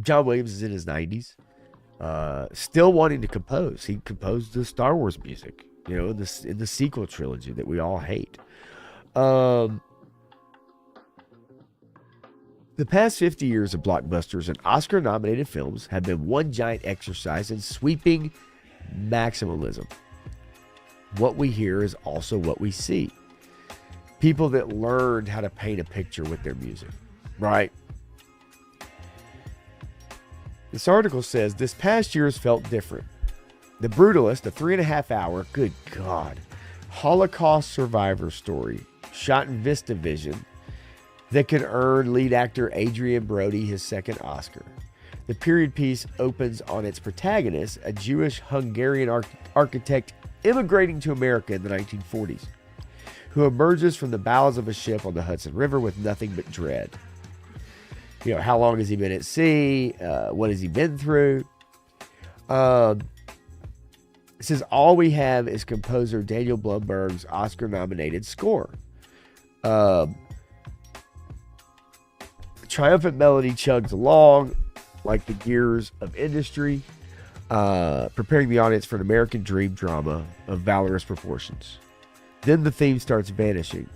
John Williams is in his 90s. Still wanting to compose. He composed the Star Wars music, you know, in the sequel trilogy that we all hate. The past 50 years of blockbusters and Oscar-nominated films have been one giant exercise in sweeping maximalism. What we hear is also what we see. People that learned how to paint a picture with their music, right? This article says, this past year has felt different. The Brutalist, a 3.5-hour, good God, Holocaust survivor story, shot in VistaVision, that could earn lead actor Adrian Brody his second Oscar. The period piece opens on its protagonist, a Jewish-Hungarian architect immigrating to America in the 1940s, who emerges from the bowels of a ship on the Hudson River with nothing but dread. You know, how long has he been at sea? What has he been through? It says, all we have is composer Daniel Blumberg's Oscar-nominated score. Triumphant melody chugs along like the gears of industry, preparing the audience for an American dream drama of valorous proportions. Then the theme starts vanishing.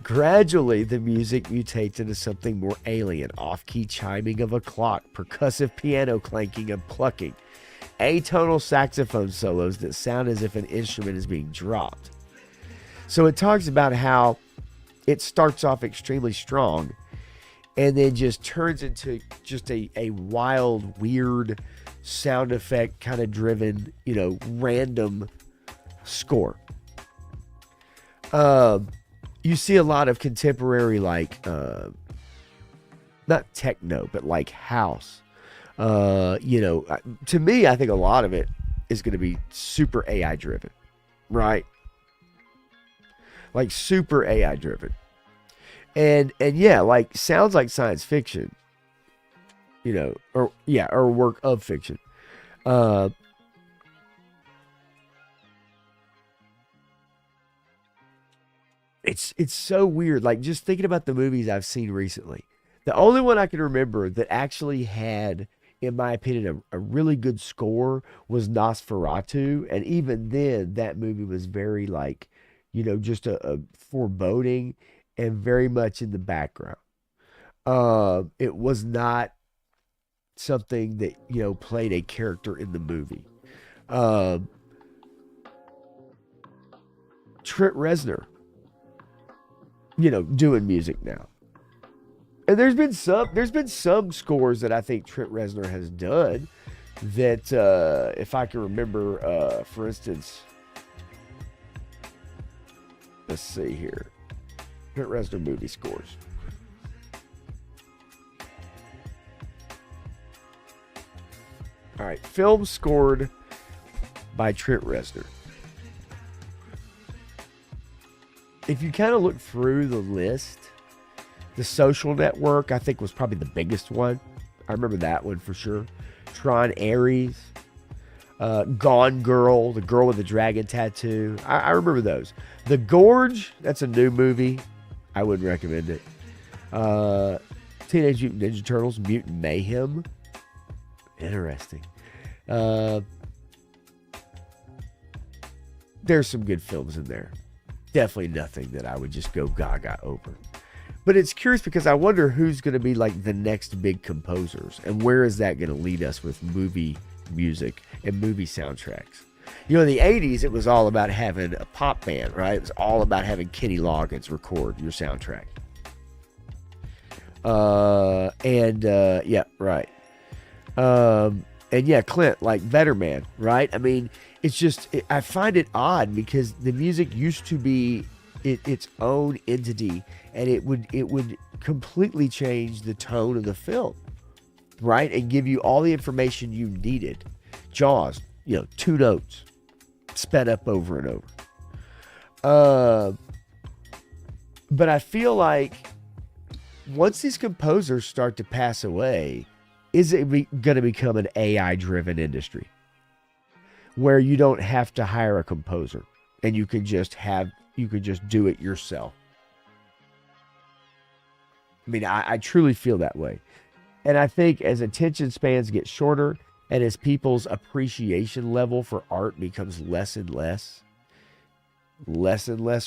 Gradually, the music mutates into something more alien, off-key chiming of a clock, percussive piano clanking and plucking, atonal saxophone solos that sound as if an instrument is being dropped. So it talks about how it starts off extremely strong and then just turns into just a wild, weird, sound effect kind of driven, you know, random score. You see a lot of contemporary, like, not techno, but like house. You know, to me, I think a lot of it is going to be super AI driven, right? Like super AI driven. And yeah, like sounds like science fiction, you know, or work of fiction. It's so weird. Like just thinking about the movies I've seen recently, the only one I can remember that actually had, in my opinion, a really good score was Nosferatu. And even then that movie was very like, you know, just a foreboding and very much in the background. It was not something that, you know, played a character in the movie. Trent Reznor, you know, doing music now. And there's been some scores that I think Trent Reznor has done that, if I can remember, for instance, let's see here. Trent Reznor movie scores. All right, film scored by Trent Reznor. If you kind of look through the list, The Social Network, I think, was probably the biggest one. I remember that one for sure. Tron Ares. Gone Girl, the girl with the dragon tattoo. I remember those. The Gorge, that's a new movie. I wouldn't recommend it. Teenage Mutant Ninja Turtles, Mutant Mayhem. Interesting. There's some good films in there. Definitely nothing that I would just go gaga over. But it's curious because I wonder who's going to be like the next big composers and where is that going to lead us with movie music and movie soundtracks. You know, in the 80s, it was all about having a pop band, right? It was all about having Kenny Loggins record your soundtrack. Yeah, right. And yeah, Clint, like Better Man, right? I mean, it's just, I find it odd because the music used to be its own entity, and it would completely change the tone of the film, right? And give you all the information you needed. Jaws, 2 notes, sped up over and over. But I feel like once these composers start to pass away, is it going to become an AI-driven industry where you don't have to hire a composer and you can just do it yourself? I mean, I truly feel that way. And I think as attention spans get shorter and as people's appreciation level for art becomes less and less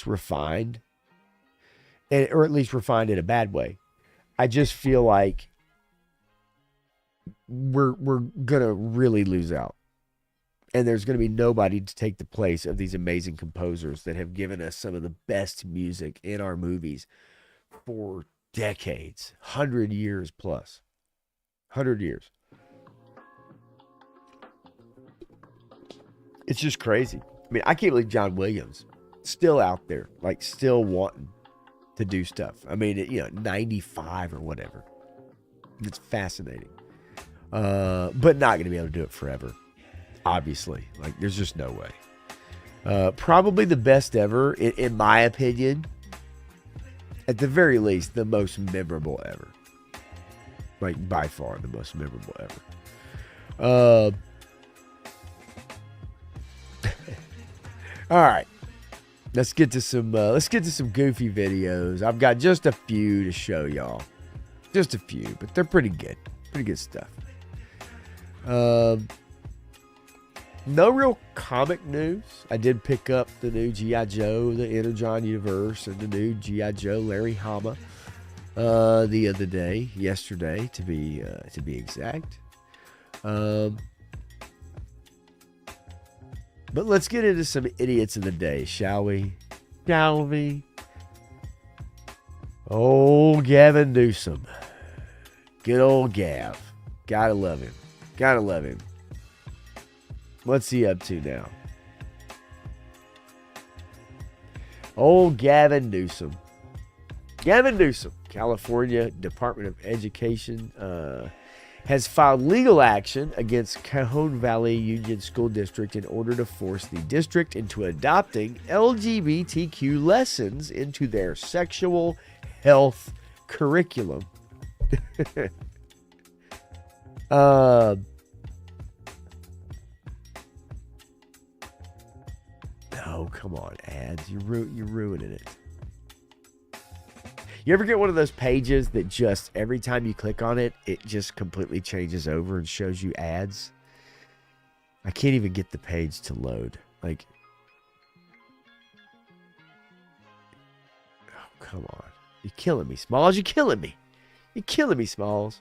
refined, or at least refined in a bad way, I just feel like we're gonna really lose out, and there's gonna be nobody to take the place of these amazing composers that have given us some of the best music in our movies for decades, 100 years plus. 100 years. It's just crazy. I mean, I can't believe John Williams still out there, like still wanting to do stuff. I mean, 95 or whatever. It's fascinating. But not going to be able to do it forever. Obviously. Like, there's just no way. Probably the best ever, in my opinion. At the very least, the most memorable ever. Like, by far, the most memorable ever. All right. Let's get to some goofy videos. I've got just a few to show y'all. Just a few, but they're pretty good. Pretty good stuff. No real comic news. I did pick up the new G.I. Joe, the Energon universe, and the new G.I. Joe Larry Hama the other day, yesterday to be exact. But let's get into some idiots of the day, shall we? Shall we? Old Gavin Newsom. Good old Gav. Gotta love him. Gotta love him. What's he up to now? Old Gavin Newsom. Gavin Newsom, California Department of Education, has filed legal action against Cajon Valley Union School District in order to force the district into adopting LGBTQ lessons into their sexual health curriculum. Oh, come on, ads. You're ruining it. You ever get one of those pages that just every time you click on it, it just completely changes over and shows you ads? I can't even get the page to load. Like, oh, come on. You're killing me, Smalls. You're killing me. You're killing me, Smalls.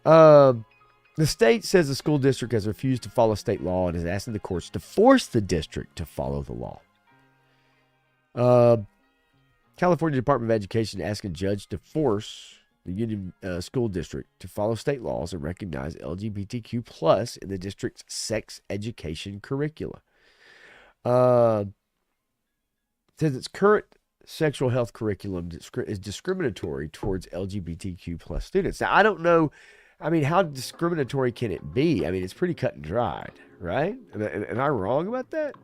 The state says the school district has refused to follow state law and is asking the courts to force the district to follow the law. California Department of Education asking judge to force the Union School District to follow state laws and recognize LGBTQ plus in the district's sex education curricula. It says its current sexual health curriculum is discriminatory towards LGBTQ plus students. Now, I don't know. I mean, how discriminatory can it be? I mean, it's pretty cut and dried, right? Am I wrong about that?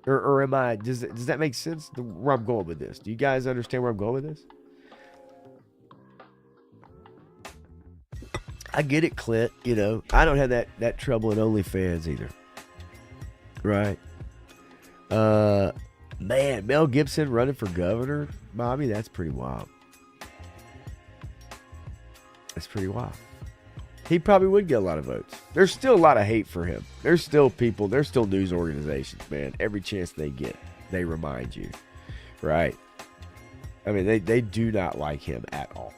Or am I, does that make sense where I'm going with this? Do you guys understand where I'm going with this? I get it, Clint. You know, I don't have that trouble in OnlyFans either. Right. Man, Mel Gibson running for governor, Bobby, that's pretty wild. That's pretty wild. He probably would get a lot of votes. There's still a lot of hate for him. There's still people, there's still news organizations, man. Every chance they get, they remind you. Right? I mean, they do not like him at all.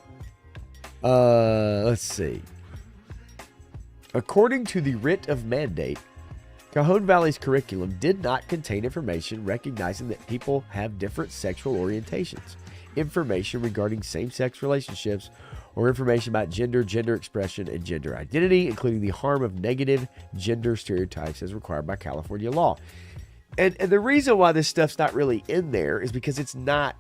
Let's see. According to the writ of mandate, Cajon Valley's curriculum did not contain information recognizing that people have different sexual orientations, information regarding same-sex relationships, or information about gender, gender expression, and gender identity, including the harm of negative gender stereotypes as required by California law. And the reason why this stuff's not really in there is because it's not...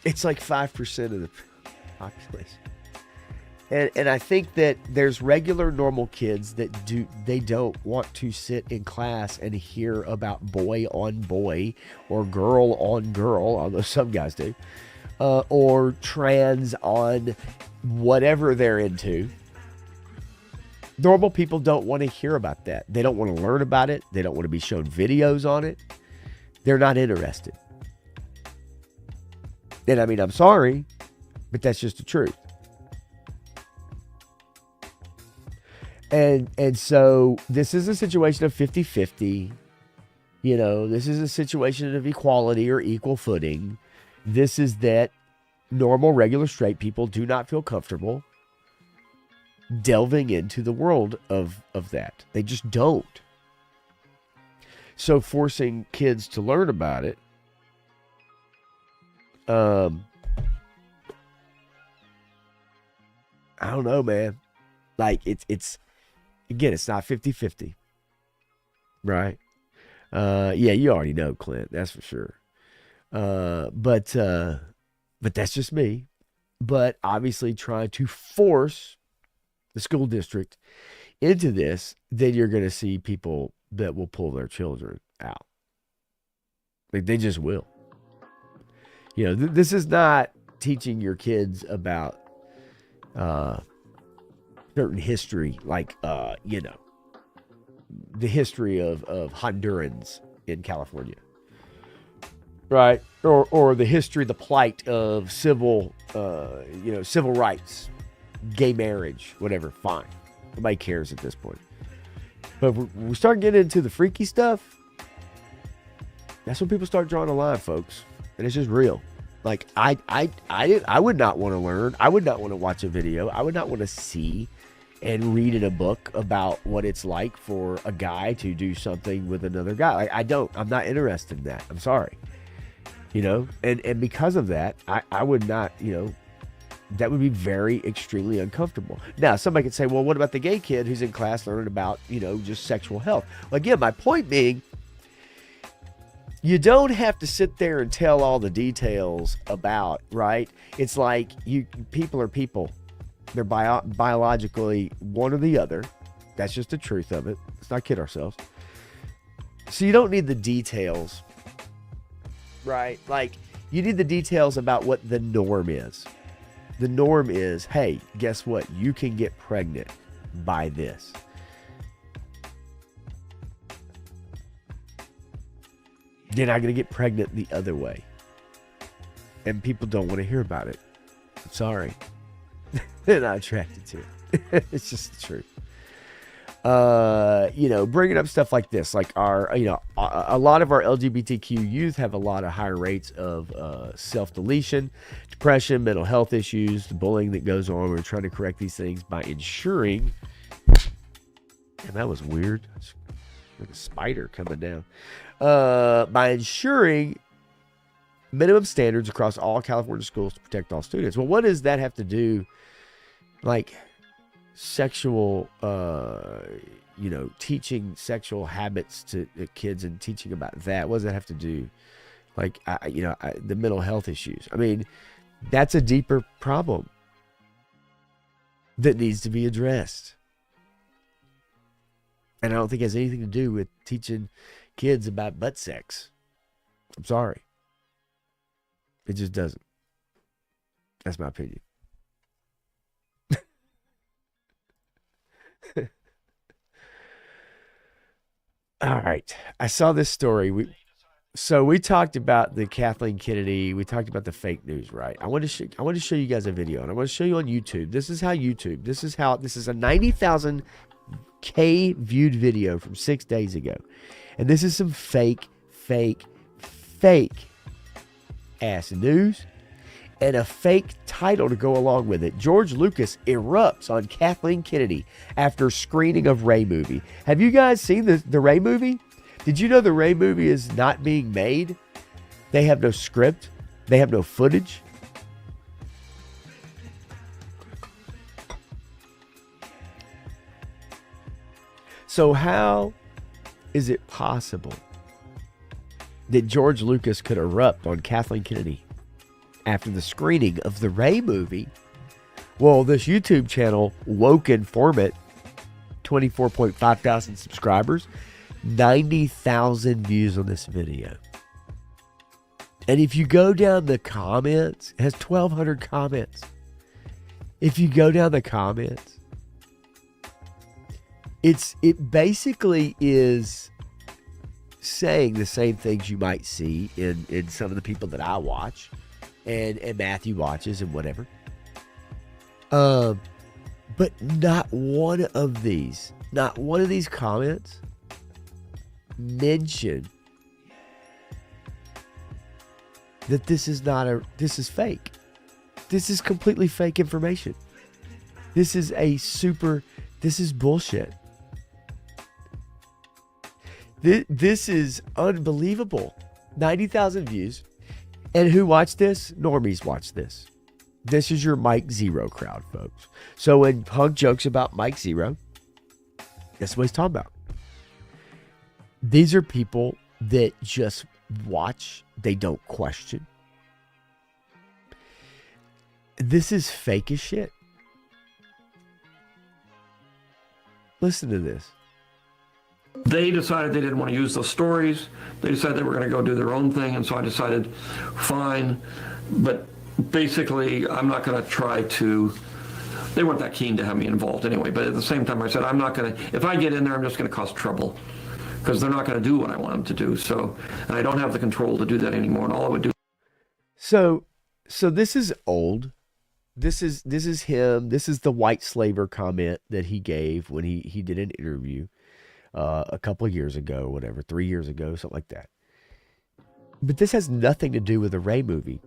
It's like 5% of the population. And I think that there's regular normal kids that they don't want to sit in class and hear about boy on boy or girl on girl, although some guys do, or trans on whatever they're into. Normal people don't want to hear about that. They don't want to learn about it. They don't want to be shown videos on it. They're not interested. And I mean, I'm sorry, but that's just the truth. And so this is a situation of 50-50. You know, this is a situation of equality or equal footing. This is that normal, regular, straight people do not feel comfortable delving into the world of that. They just don't. So forcing kids to learn about it, I don't know, man. Like, it's again, it's not 50-50. Right? Yeah, you already know, Clint. That's for sure. But that's just me. But obviously trying to force the school district into this, then you're going to see people that will pull their children out. Like, they just will. You know, this is not teaching your kids about certain history, like, you know, the history of Hondurans in California, right? Or the history, the plight of civil rights, gay marriage, whatever. Fine, nobody cares at this point. But we start getting into the freaky stuff. That's when people start drawing a line, folks, and it's just real. Like, I would not want to learn. I would not want to watch a video. I would not want to see and read in a book about what it's like for a guy to do something with another guy. I'm not interested in that. I'm sorry. You know, and because of that, I would not, you know, that would be very extremely uncomfortable. Now, somebody could say, well, what about the gay kid who's in class learning about, you know, just sexual health? Well, again, my point being, you don't have to sit there and tell all the details about, right? It's like people are people. They're biologically one or the other. That's just the truth of it. Let's not kid ourselves. So you don't need the details, right? Like, you need the details about what the norm is. The norm is, hey, guess what? You can get pregnant by this. You're not going to get pregnant the other way. And people don't want to hear about it. I'm sorry. They're not attracted to it. It's just the truth. You know, bringing up stuff like this, like a lot of our LGBTQ youth have a lot of higher rates of self-deletion, depression, mental health issues, the bullying that goes on. We're trying to correct these things by ensuring, and that was weird. It's like a spider coming down. By ensuring minimum standards across all California schools to protect all students. Well, what does that have to do, like, sexual, you know, teaching sexual habits to kids and teaching about that? What does that have to do? Like, the mental health issues. I mean, that's a deeper problem that needs to be addressed. And I don't think it has anything to do with teaching kids about butt sex. I'm sorry. It just doesn't. That's my opinion. All right. I saw this story. We talked about the Kathleen Kennedy. We talked about the fake news, right? I want to show you guys a video, and I want to show you on YouTube. This is a 90,000 K viewed video from 6 days ago. And this is some fake ass news and a fake title to go along with it. George Lucas erupts on Kathleen Kennedy after screening of Ray movie. Have you guys seen the Ray movie? Did you know the Ray movie is not being made? They have no script. They have no footage. So how is it possible that George Lucas could erupt on Kathleen Kennedy after the screening of the Ray movie? Well, this YouTube channel, Woke Informant, 24.5 thousand subscribers, 90,000 views on this video. And if you go down the comments, it has 1,200 comments. If you go down the comments, it basically is saying the same things you might see in some of the people that I watch and Matthew watches and whatever. But not one of these comments mention that this is fake. This is completely fake information. This is bullshit. This is unbelievable. 90,000 views. And who watched this? Normies watched this. This is your Mike Zero crowd, folks. So when Punk jokes about Mike Zero, that's what he's talking about. These are people that just watch. They don't question. This is fake as shit. Listen to this. They decided they didn't want to use those stories. They decided they were going to go do their own thing, and so I decided, fine. But basically, I'm not going to try to. They weren't that keen to have me involved anyway. But at the same time, I said, I'm not going to. If I get in there, I'm just going to cause trouble because they're not going to do what I want them to do. So, and I don't have the control to do that anymore. And all I would do. So this is old. This is him. This is the white slaver comment that he gave when he did an interview. A couple of years ago, or whatever, 3 years ago, something like that. But this has nothing to do with the Ray movie.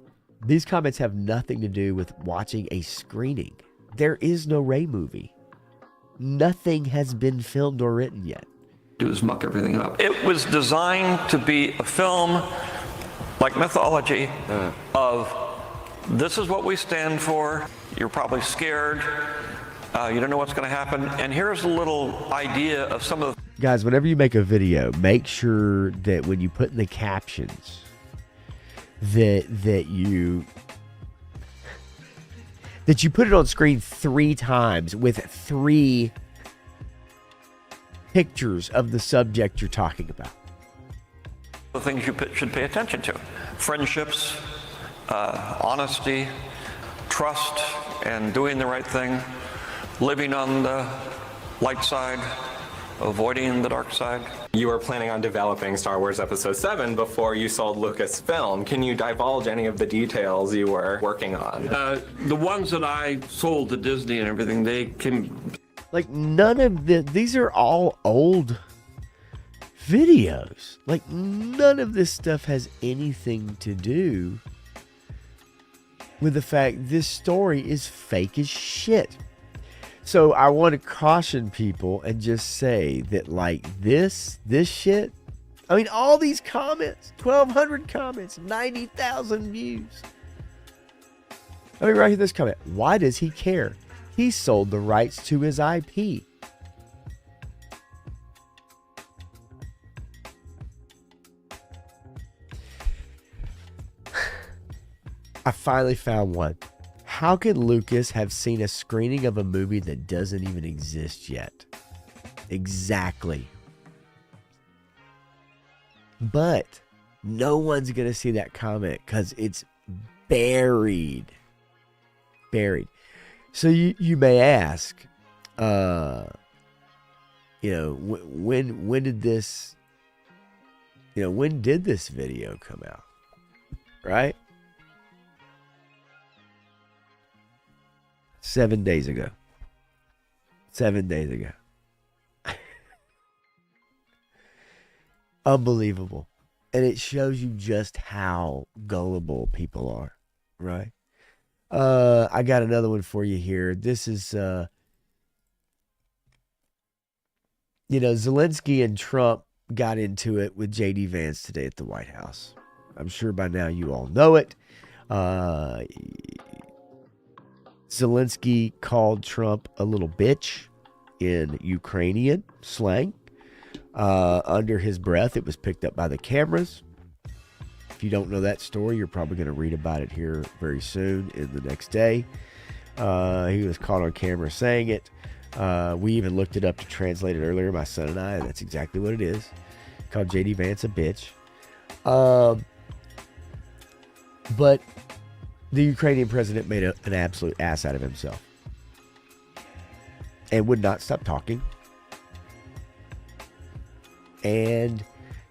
These comments have nothing to do with watching a screening. There is no Ray movie. Nothing has been filmed or written yet. Do is muck everything up. It was designed to be a film like mythology of this is what we stand for. You're probably scared. You don't know what's going to happen. And here's a little idea of some of the... Guys, whenever you make a video, make sure that when you put in the captions that you put it on screen 3 times with 3 pictures of the subject you're talking about. The things you should pay attention to. Friendships, honesty, trust, and doing the right thing. Living on the light side, avoiding the dark side. You were planning on developing Star Wars Episode 7 before you sold Lucasfilm. Can you divulge any of the details you were working on? The ones that I sold to Disney and everything, they came... Like, none of these are all old videos. Like, none of this stuff has anything to do with the fact this story is fake as shit. So I want to caution people and just say that, like, this shit, I mean, all these comments, 1,200 comments, 90,000 views. I mean, right here, this comment. Why does he care? He sold the rights to his IP. I finally found one. How could Lucas have seen a screening of a movie that doesn't even exist yet? Exactly. But no one's going to see that comment because it's buried. So you may ask, when did this, when did this video come out? Right? 7 days ago. 7 days ago. Unbelievable. And it shows you just how gullible people are, right? I got another one for you here. This is, Zelensky and Trump got into it with J.D. Vance today at the White House. I'm sure by now you all know it. Zelensky called Trump a little bitch in Ukrainian slang. Under his breath, it was picked up by the cameras. If you don't know that story, you're probably going to read about it here very soon in the next day. He was caught on camera saying it. We even looked it up to translate it earlier, my son and I, and that's exactly what it is. Called J.D. Vance a bitch. But the Ukrainian president made an absolute ass out of himself and would not stop talking. And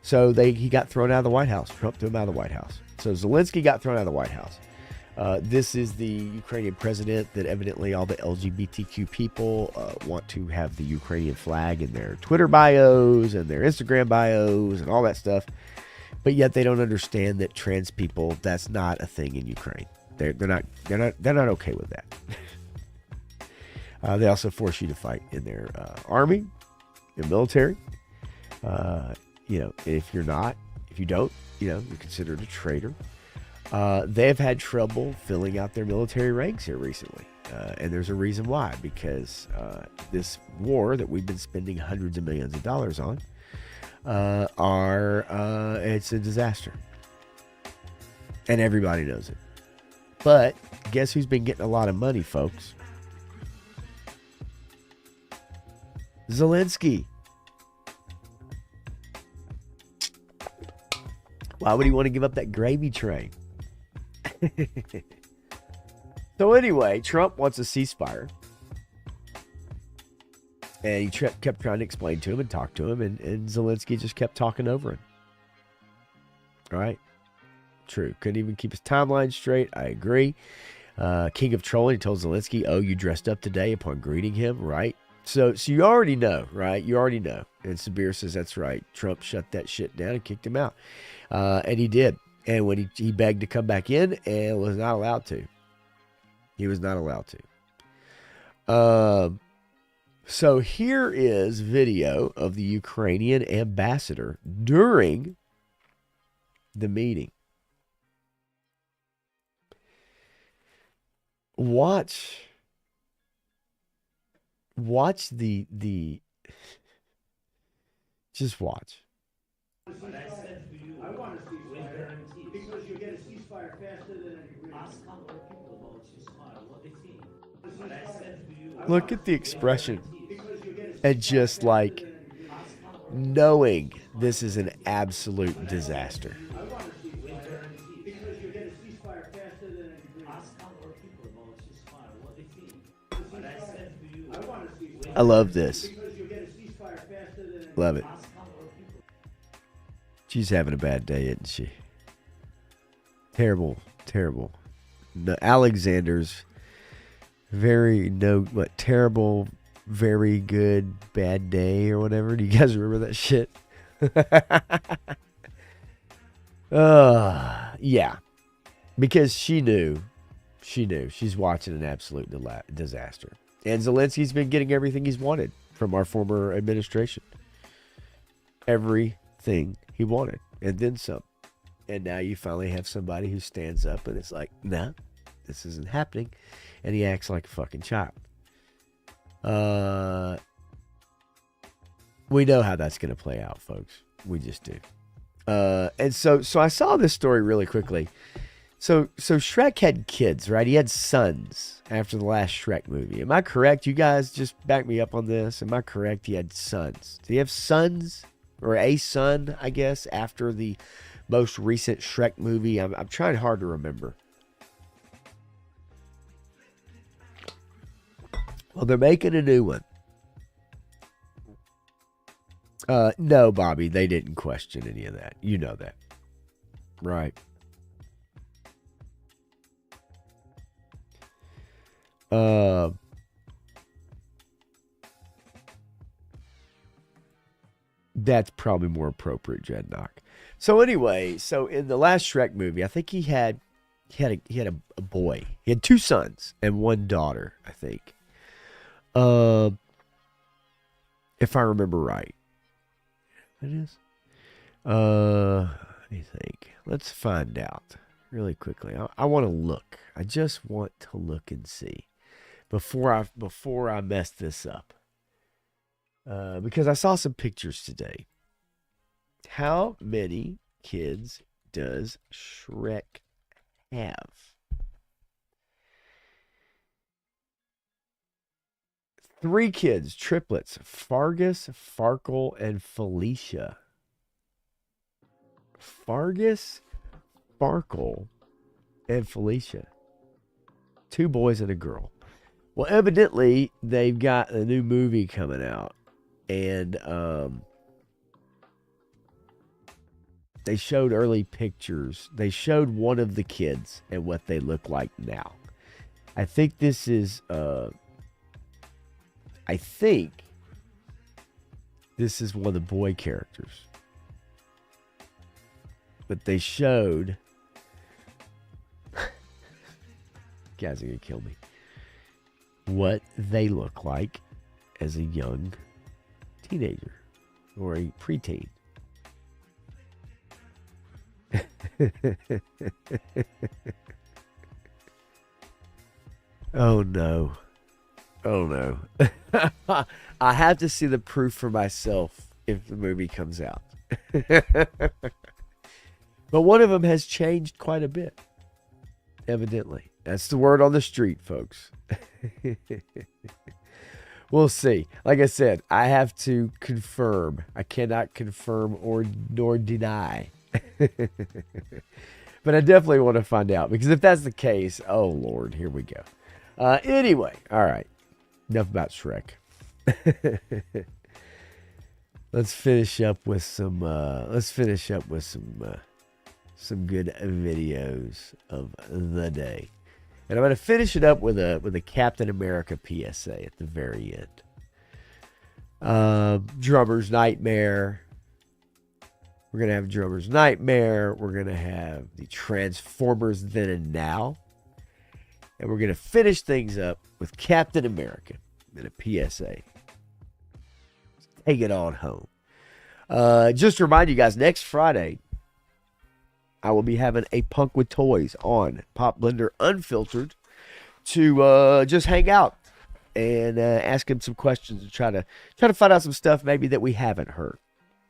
so he got thrown out of the White House. Trump threw him out of the White House. So Zelensky got thrown out of the White House. This is the Ukrainian president that evidently all the LGBTQ people want to have the Ukrainian flag in their Twitter bios and their Instagram bios and all that stuff. But yet they don't understand that trans people, that's not a thing in Ukraine. They're not okay with that. They also force you to fight in their army, their military. If you don't, you're considered a traitor. They have had trouble filling out their military ranks here recently. And there's a reason why, because this war that we've been spending hundreds of millions of dollars on, it's a disaster. And everybody knows it. But guess who's been getting a lot of money, folks? Zelensky. Why would he want to give up that gravy train? So anyway, Trump wants a ceasefire. And he kept trying to explain to him and talk to him. And Zelensky just kept talking over him. All right. True. Couldn't even keep his timeline straight. I agree. King of Trolling, he told Zelensky, "Oh, you dressed up today," upon greeting him, right? So you already know, right? You already know. And Sabir says, that's right. Trump shut that shit down and kicked him out. And he did. And when he begged to come back in and was not allowed to. He was not allowed to. So here is video of the Ukrainian ambassador during the meeting. Watch the just watch. I said to you, I want a ceasefire because you get a ceasefire faster than an agreement. Ask other people about ceasefire, what they think. But I said to you, Look at the expression. And just like knowing this is an absolute disaster. I want a ceasefire because you get a ceasefire faster than an agreement. Ask other people about ceasefire, what they think. But I said to you, I want a ceasefire. I love this. Because you get a ceasefire faster than an Love it. She's having a bad day, isn't she? Terrible. The Alexander's terrible, very good, bad day or whatever. Do you guys remember that shit? Yeah. Because she knew. She's watching an absolute disaster. And Zelensky's been getting everything he's wanted from our former administration. Everything he wanted. And then some. And now you finally have somebody who stands up and it's like, nah, this isn't happening. And he acts like a fucking child. We know how that's going to play out, folks. We just do. And so I saw this story really quickly. So Shrek had kids, right? He had sons after the last Shrek movie. Am I correct? You guys just back me up on this. Am I correct? He had sons. Did he have sons? Or a son, I guess, after the most recent Shrek movie? I'm trying hard to remember. Well, they're making a new one. No, Bobby, they didn't question any of that. You know that. Right. That's probably more appropriate, Dreadnought. So anyway, so in the last Shrek movie, I think he had a boy. He had 2 sons and 1 daughter, I think. If I remember right. It is. Let me think. Let's find out really quickly. I want to look. I just want to look and see before I mess this up. Because I saw some pictures today. How many kids does Shrek have? 3 kids, triplets, Fargus, Farkle, and Felicia. Fargus, Farkle, and Felicia. 2 boys and a girl. Well, evidently, they've got a new movie coming out. And they showed early pictures. They showed one of the kids and what they look like now. I think this is one of the boy characters. But they showed guys are gonna kill me. What they look like as a young teenager or a preteen. Oh no. Oh no. I have to see the proof for myself if the movie comes out. But one of them has changed quite a bit. Evidently. That's the word on the street, folks. We'll see. Like I said, I have to confirm. I cannot confirm nor deny. But I definitely want to find out. Because if that's the case, oh Lord, here we go. Anyway, all right. Enough about Shrek. Let's finish up with some some good videos of the day. And I'm going to finish it up with a Captain America PSA at the very end. Drummer's Nightmare. We're going to have Drummer's Nightmare. We're going to have the Transformers Then and Now. And we're going to finish things up with Captain America and a PSA. Take it on home. Just to remind you guys, next Friday, I will be having a Punk with Toys on Pop Blender Unfiltered to just hang out and ask him some questions and try to find out some stuff maybe that we haven't heard.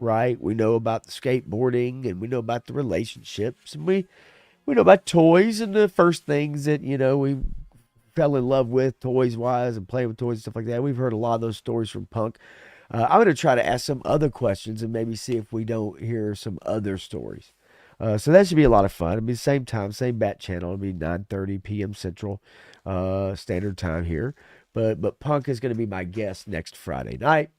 Right? We know about the skateboarding and we know about the relationships and we know about toys and the first things that, we fell in love with toys-wise and playing with toys and stuff like that. We've heard a lot of those stories from Punk. I'm going to try to ask some other questions and maybe see if we don't hear some other stories. So that should be a lot of fun. It'll be the same time, same bat channel. It'll be 9:30 p.m. Central Standard Time here. But Punk is going to be my guest next Friday night.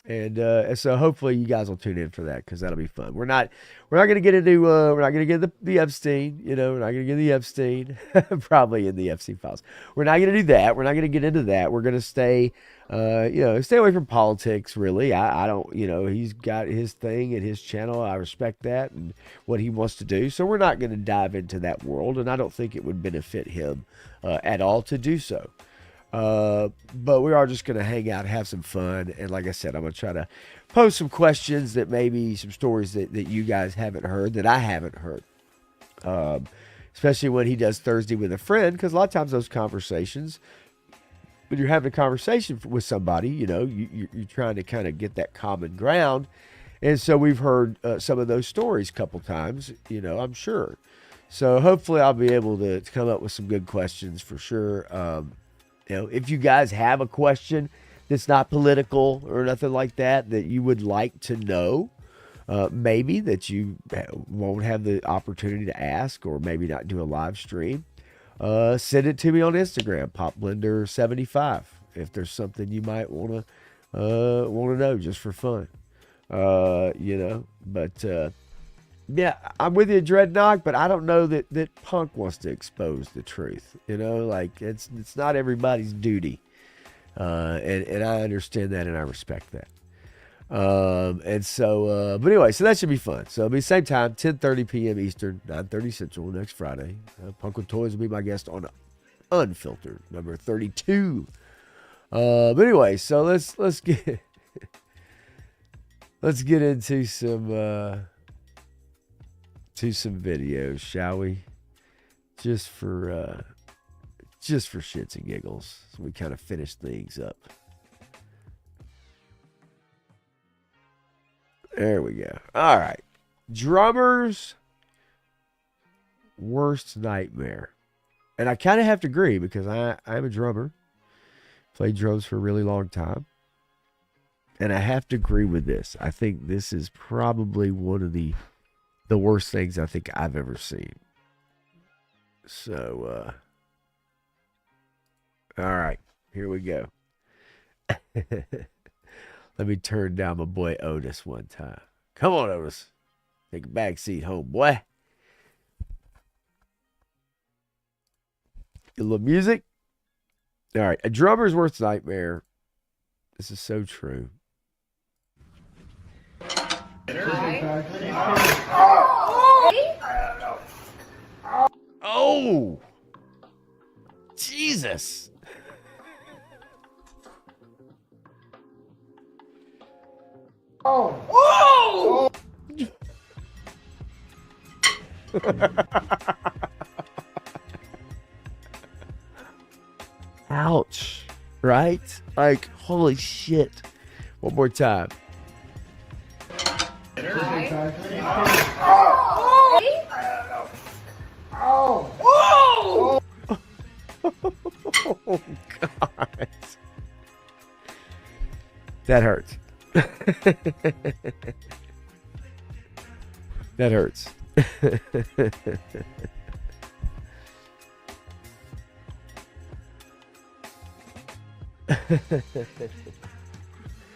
And so hopefully you guys will tune in for that because that'll be fun. We're not going to get into we're not going to get the Epstein, we're not going to get the Epstein, probably in the FC files. We're not going to do that. We're not going to get into that. We're going to stay away from politics. Really, I don't, he's got his thing and his channel. I respect that and what he wants to do. So we're not going to dive into that world, and I don't think it would benefit him at all to do so. But we are just going to hang out, have some fun. And like I said, I'm going to try to post some questions that maybe some stories that you guys haven't heard, that I haven't heard. Especially when he does Thursday with a friend, because a lot of times those conversations, when you're having a conversation with somebody, you're trying to kind of get that common ground. And so we've heard some of those stories a couple times, I'm sure. So hopefully I'll be able to come up with some good questions for sure. If you guys have a question that's not political or nothing like that you would like to know, maybe that you won't have the opportunity to ask or maybe not do a live stream, send it to me on Instagram, PopBlender75. if there's something you might want to know just for fun. But yeah, I'm with you, Dreadnought, but I don't know that Punk wants to expose the truth. Like it's not everybody's duty. And I understand that and I respect that. But anyway, so that should be fun. So it'll be same time, 10:30 p.m. Eastern, 9:30 Central next Friday. Punk with Toys will be my guest on Unfiltered, number 32. But anyway, so let's get into some videos, shall we? Just for shits and giggles, so we kind of finish things up. There we go. All right. Drummer's worst nightmare. And I kind of have to agree because I'm a drummer. Played drums for a really long time. And I have to agree with this. I think this is probably one of the worst things I think I've ever seen. So, all right. Here we go. Let me turn down my boy Otis one time. Come on, Otis. Take a back seat home, boy. Get a little music. All right. A drummer's worst nightmare. This is so true. Oh! Jesus! Oh! Ouch. Right? Like, holy shit. One more time. Oh, God. That hurts. That hurts.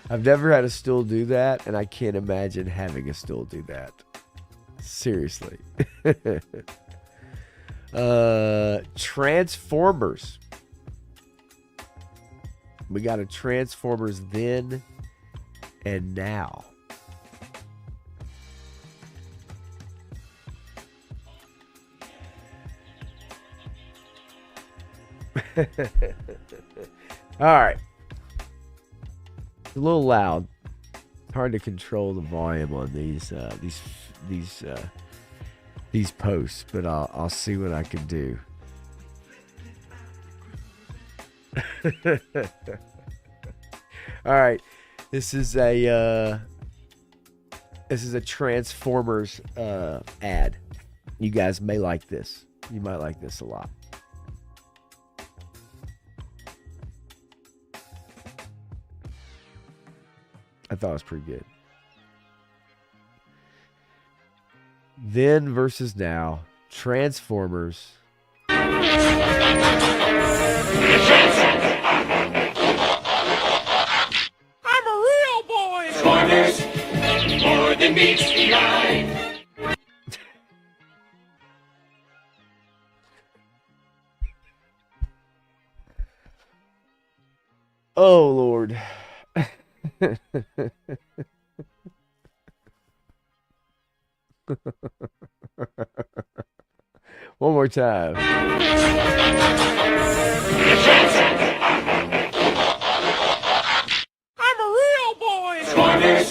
I've never had a stool do that, and I can't imagine having a stool do that. Seriously. Transformers. We got a Transformers then and now. All right. It's a little loud. It's hard to control the volume on these posts, but I'll see what I can do. All right. This is a Transformers ad. You guys may like this. You might like this a lot. I thought it was pretty good. Then versus now, Transformers. I'm a real boy. Transformers, more than meets the eye. Oh, Lord. One more time. I'm a real boy. Transformers,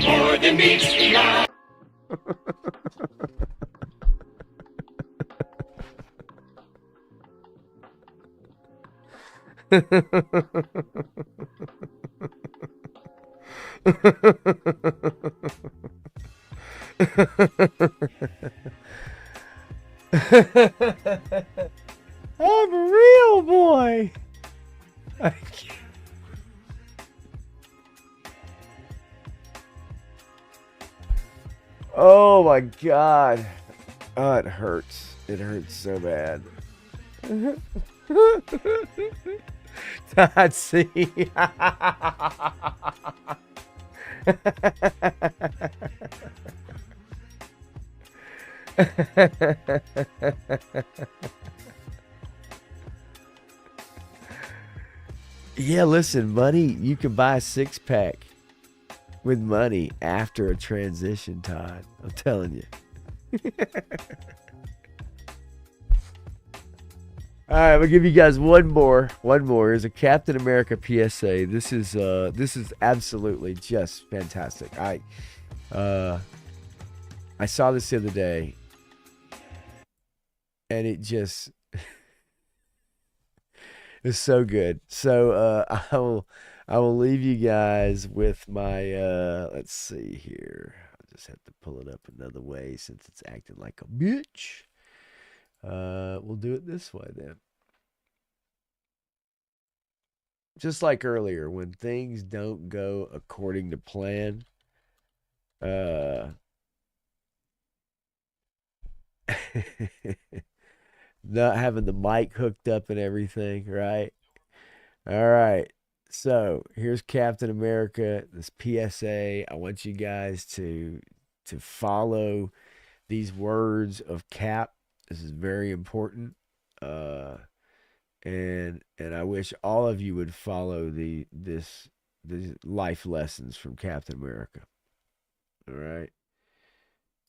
more than meets the eye. I'm a real boy. I can't. Oh my God. Oh, it hurts. It hurts so bad. Todd C. Yeah, listen, money, you can buy a 6-pack with money after a transition, Todd. I'm telling you. All right, we'll give you guys one more. Here's a Captain America PSA. This is absolutely just fantastic. I saw this the other day, and it just is so good. So I will leave you guys with my let's see here. I'll just have to pull it up another way since it's acting like a bitch. We'll do it this way then. Just like earlier, when things don't go according to plan, not having the mic hooked up and everything, right? All right. So here's Captain America, this PSA. I want you guys to follow these words of Cap. This is very important. And I wish all of you would follow these life lessons from Captain America. All right.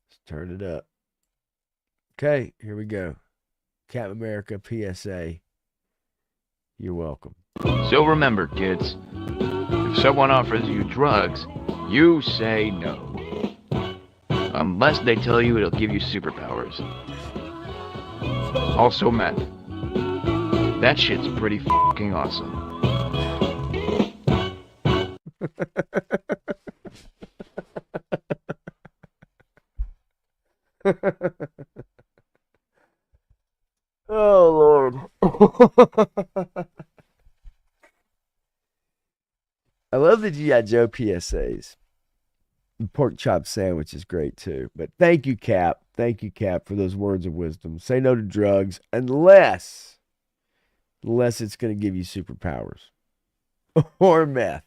Let's turn it up. Okay, here we go. Captain America PSA. You're welcome. So remember, kids, if someone offers you drugs, you say no. Unless they tell you it'll give you superpowers. Also meth. That shit's pretty fucking awesome. Oh, Lord. I love the G.I. Joe PSAs. The pork chop sandwich is great too. But thank you, Cap. Thank you, Cap, for those words of wisdom. Say no to drugs unless it's going to give you superpowers. Or meth.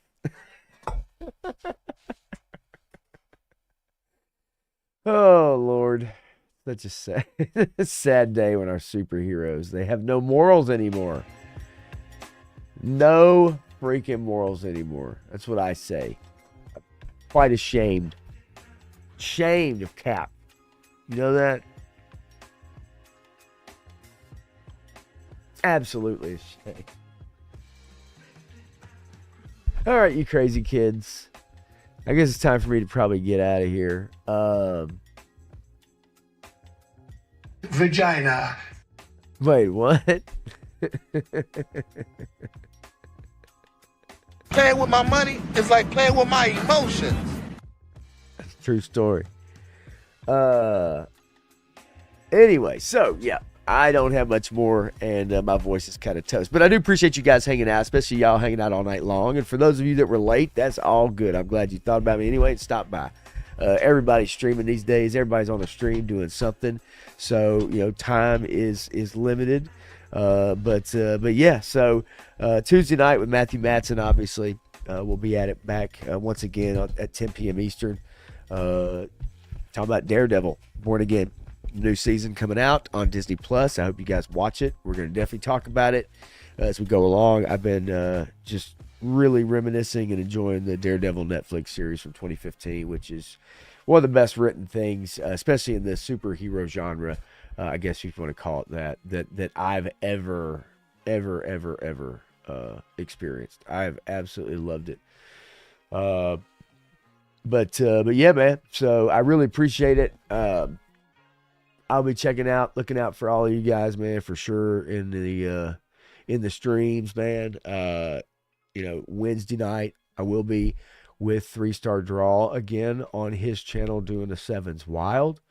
Oh, Lord. Such a sad day when our superheroes, they have no morals anymore. No freaking morals anymore. That's what I say. I'm quite ashamed. Ashamed of Cap. You know that? Absolutely ashamed. All right, you crazy kids. I guess it's time for me to probably get out of here. Vagina. Wait, what? Playing with my money is like playing with my emotions. That's a true story. Anyway, so yeah, I don't have much more, and my voice is kind of toast. But I do appreciate you guys hanging out, especially y'all hanging out all night long. And for those of you that were late, that's all good. I'm glad you thought about me anyway and stopped by. Everybody's streaming these days. Everybody's on the stream doing something. So, you know, time is limited. But yeah, so Tuesday night with Matthew Matson, obviously, we'll be at it back once again at 10 p.m. Eastern. Talking about Daredevil, Born Again. New season coming out on Disney Plus. I hope you guys watch it. We're going to definitely talk about it as we go along. I've been just really reminiscing and enjoying the Daredevil Netflix series from 2015, which is one of the best written things, especially in the superhero genre, I guess if you want to call it that I've ever experienced. I've absolutely loved it. But yeah, man. So I really appreciate it. I'll be looking out for all of you guys, man, for sure in the streams, man. You know, Wednesday night I will be with 3-Star Draw again on his channel doing a Sevens Wild,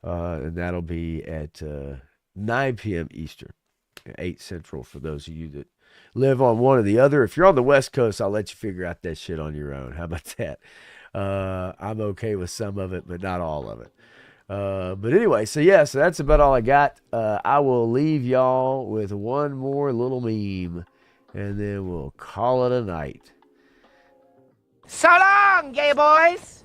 and that'll be at 9 p.m. Eastern, 8 Central for those of you that live on one or the other. If you're on the West Coast, I'll let you figure out that shit on your own. How about that? I'm okay with some of it, but not all of it. But anyway, so that's about all I got. I will leave y'all with one more little meme. And then we'll call it a night. So long, gay boys.